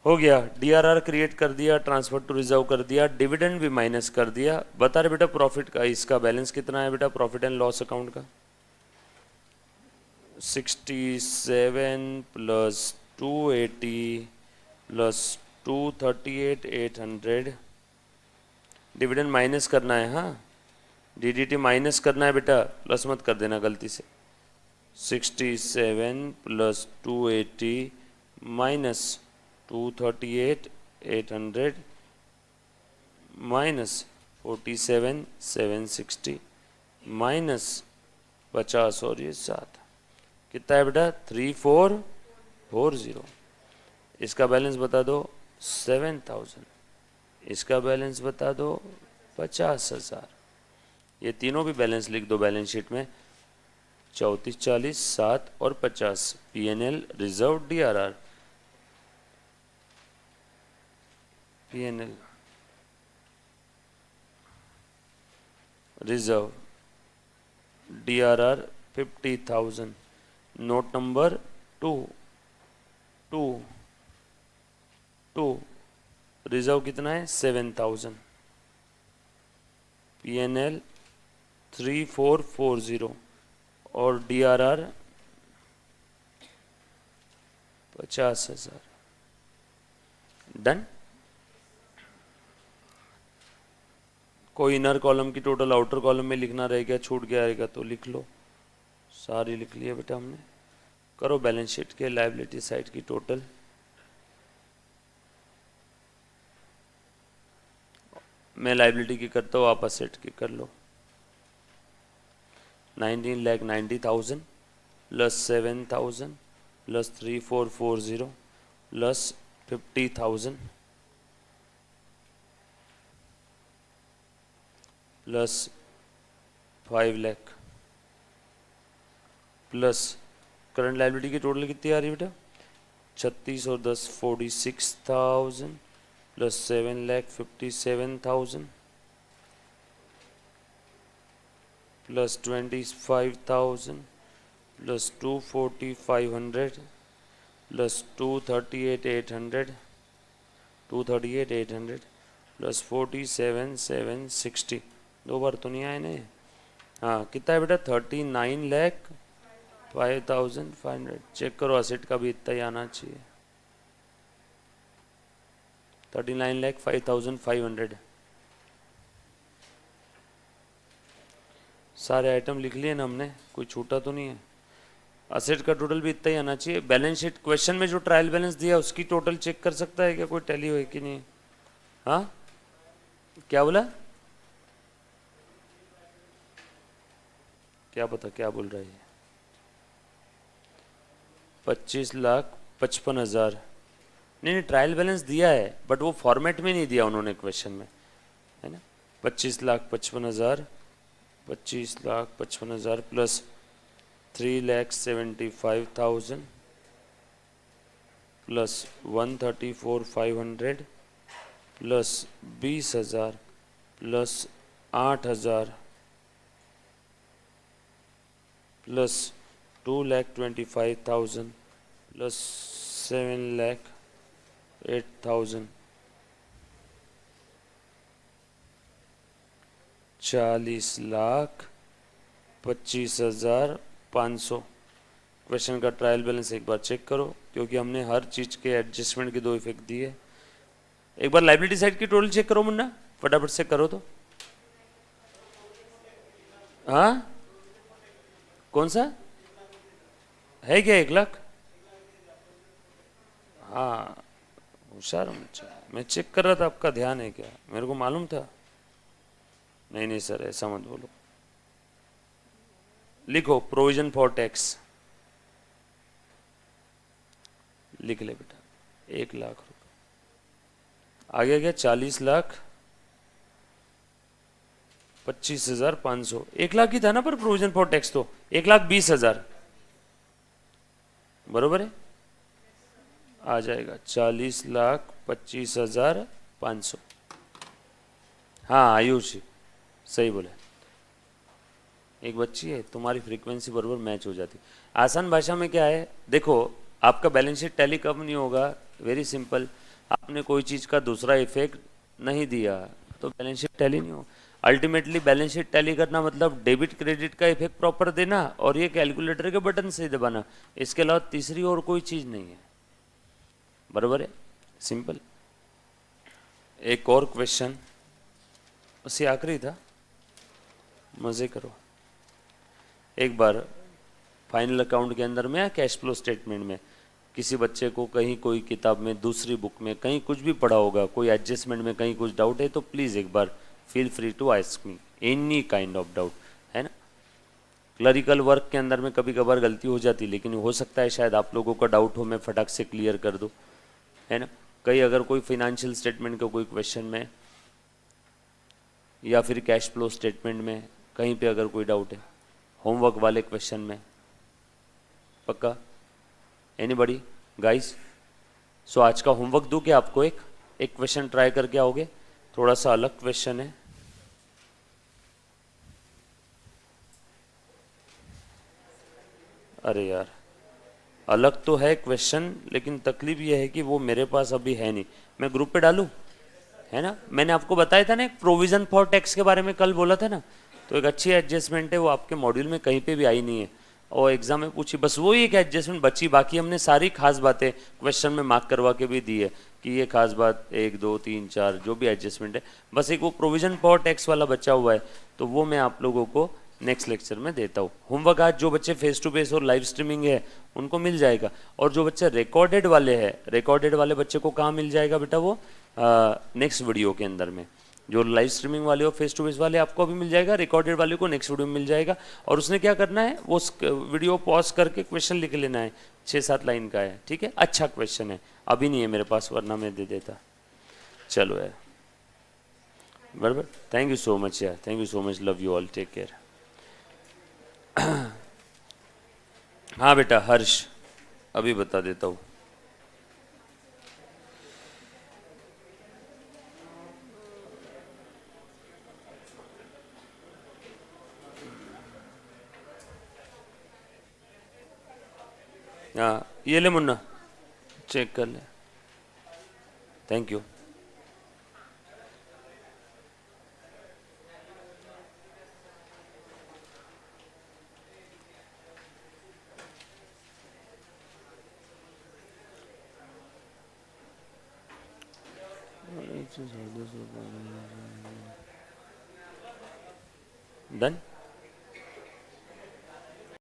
हो गया। डीआरआर क्रिएट कर दिया, ट्रांसफर टू रिजर्व कर दिया, डिविडेंड भी माइनस कर दिया। बता रहे बेटा प्रॉफिट का, इसका बैलेंस कितना है बेटा प्रॉफिट एंड लॉस अकाउंट का? 67 प्लस 280 प्लस 238,800। डिविडेंड माइनस करना है। हाँ, डीडीटी माइनस करना है बेटा, प्लस मत कर देना गलती से। 67 प्लस 280 माइनस 238,800 माइनस 47,760 माइनस 50 और ये 7, कितना है बेटा 3440। इसका बैलेंस बता दो 7,000, इसका बैलेंस बता दो 50,000। ये तीनों भी बैलेंस लिख दो बैलेंस शीट में, 34, 40, 7 और 50। PNL reserve DRR, PNL reserve DRR 50,000। Note number 2, reserve कितना है 7,000, पीएनएल 3440 और डीआरआर 50,000। डन। कोई इनर कॉलम की टोटल आउटर कॉलम में लिखना रह गया, छूट गया रहेगा तो लिख लो। सारी लिख लिया बेटा हमने। करो बैलेंस शीट के लायबिलिटी साइड की टोटल। मैं लायबिलिटी की करता हूँ, आप असेट की कर लो। 19,90,000 plus 7,000 plus 3440 plus 50,000 plus 5 lakh plus current liability की टोटल कितनी आ रही है बेटा 36 और 10 46,000 plus 7,57,000 plus 25,000 plus 240,500 plus 238,800 plus 47,760। दो बार तो नहीं आए ना। हाँ कितना है बेटा 39,05,500। चेक करो असेट का भी इतना ही आना चाहिए 39,05,500। सारे आइटम लिख लिए ना हमने, कोई छूटा तो नहीं है। असेट का टोटल भी इतना ही आना चाहिए। बैलेंस शीट क्वेश्चन में जो ट्रायल बैलेंस दिया उसकी टोटल चेक कर सकता है क्या कोई, टैली हुई कि नहीं। हाँ क्या बोला, क्या पता क्या बोल रहा है। 25,55,000 नहीं, ट्रायल बैलेंस दिया है बट वो फॉर्मेट में नहीं दिया उन्होंने क्वेश्चन में, है ना। 25,55,000 25,55,000 plus 3,75,000 plus 134,500 plus 20,000 plus 8,000 plus 2,25,000 plus 7,08,000 40,25,500। Question का ट्रायल बैलेंस एक बार चेक करो क्योंकि हमने हर चीज के एडजस्टमेंट के 2 इफेक्ट दिए। एक बार लायबिलिटी साइड की टोटल चेक करो मुन्ना, फटाफट से करो तो। हाँ कौन सा है क्या 1 लाख। हाँ होशियार मैं चेक कर रहा था, आपका ध्यान है क्या, मेरे को मालूम था। नहीं नहीं सर ऐसा मत बोलो। लिखो प्रोविजन फॉर टैक्स, लिख ले बेटा 1 लाख रुपए। आगे गया 40,25,500। 1 लाख ही था ना पर प्रोविजन फॉर टैक्स तो 1,20,000 बरोबर है। आ जाएगा 40,25,500। हाँ आयुष सही बोले। एक बच्ची है तुम्हारी फ्रीक्वेंसी बराबर मैच हो जाती। आसान भाषा में क्या है देखो, आपका बैलेंस शीट टैली कब नहीं होगा, वेरी सिंपल। आपने कोई चीज़ का दूसरा इफेक्ट नहीं दिया तो बैलेंस शीट टैली नहीं होगा। अल्टीमेटली बैलेंस शीट टैली करना मतलब डेबिट क्रेडिट का इफेक्ट प्रॉपर देना और ये कैलकुलेटर के बटन से दबाना, इसके अलावा तीसरी और कोई चीज़ नहीं है। बराबर है, सिंपल। एक और क्वेश्चन, उससे आखिरी था, मजे करो। एक बार फाइनल अकाउंट के अंदर में या कैश फ्लो स्टेटमेंट में किसी बच्चे को कहीं कोई किताब में, दूसरी बुक में, कहीं कुछ भी पढ़ा होगा, कोई एडजस्टमेंट में कहीं कुछ डाउट है तो प्लीज़ एक बार feel free to ask me any kind of doubt, है ना। क्लरिकल वर्क के अंदर में कभी कभार गलती हो जाती, लेकिन हो सकता है शायद आप लोगों का डाउट हो, मैं फटाक से क्लियर कर दूँ, है ना। कहीं अगर कोई फाइनेंशियल स्टेटमेंट का कोई क्वेश्चन में या फिर कैश फ्लो स्टेटमेंट में कहीं पे अगर कोई डाउट है, होमवर्क वाले क्वेश्चन में, पक्का। Anybody guys? सो आज का होमवर्क दूं क्या आपको? एक क्वेश्चन ट्राई करके आओगे, थोड़ा सा अलग क्वेश्चन है। अरे यार, अलग तो है क्वेश्चन, लेकिन तकलीफ ये है कि वो मेरे पास अभी है नहीं। मैं ग्रुप पे डालूं, है ना। मैंने आपको बताया था ना एक प्रोविजन फॉर टैक्स के बारे में कल बोला था ना, तो एक अच्छी एडजस्टमेंट है, वो आपके मॉड्यूल में कहीं पे भी आई नहीं है और एग्जाम में पूछी, बस वही एक एडजस्टमेंट बची। बाकी हमने सारी खास बातें क्वेश्चन में मार्क करवा के भी दी है कि ये खास बात 1 2 3 4 जो भी एडजस्टमेंट है, बस एक वो प्रोविजन फॉर टैक्स वाला बचा हुआ है, तो वो मैं आप लोगों को नेक्स्ट लेक्चर में देता हूँ। होमवर्क आज जो बच्चे फेस टू फेस और लाइव स्ट्रीमिंग है उनको मिल जाएगा, और जो बच्चे रिकॉर्डेड वाले हैं, रिकॉर्डेड वाले बच्चे को कहाँ मिल जाएगा बेटा? वो नेक्स्ट वीडियो के अंदर में। जो लाइव स्ट्रीमिंग वाले और फेस टू फेस वाले आपको अभी मिल जाएगा, रिकॉर्डेड वाले को नेक्स्ट वीडियो में मिल जाएगा। और उसने क्या करना है, वो वीडियो पॉज करके क्वेश्चन लिख लेना है, 6-7 लाइन का है, ठीक है। अच्छा क्वेश्चन है, अभी नहीं है मेरे पास, वरना मैं दे देता। चलो यार, बराबर। थैंक यू सो मच यार, thank you so much, love you all, take care. हाँ बेटा हर्ष, अभी बता देता हूँ। हाँ ये ले मुन्ना, चेक कर ले, थैंक यू। डन।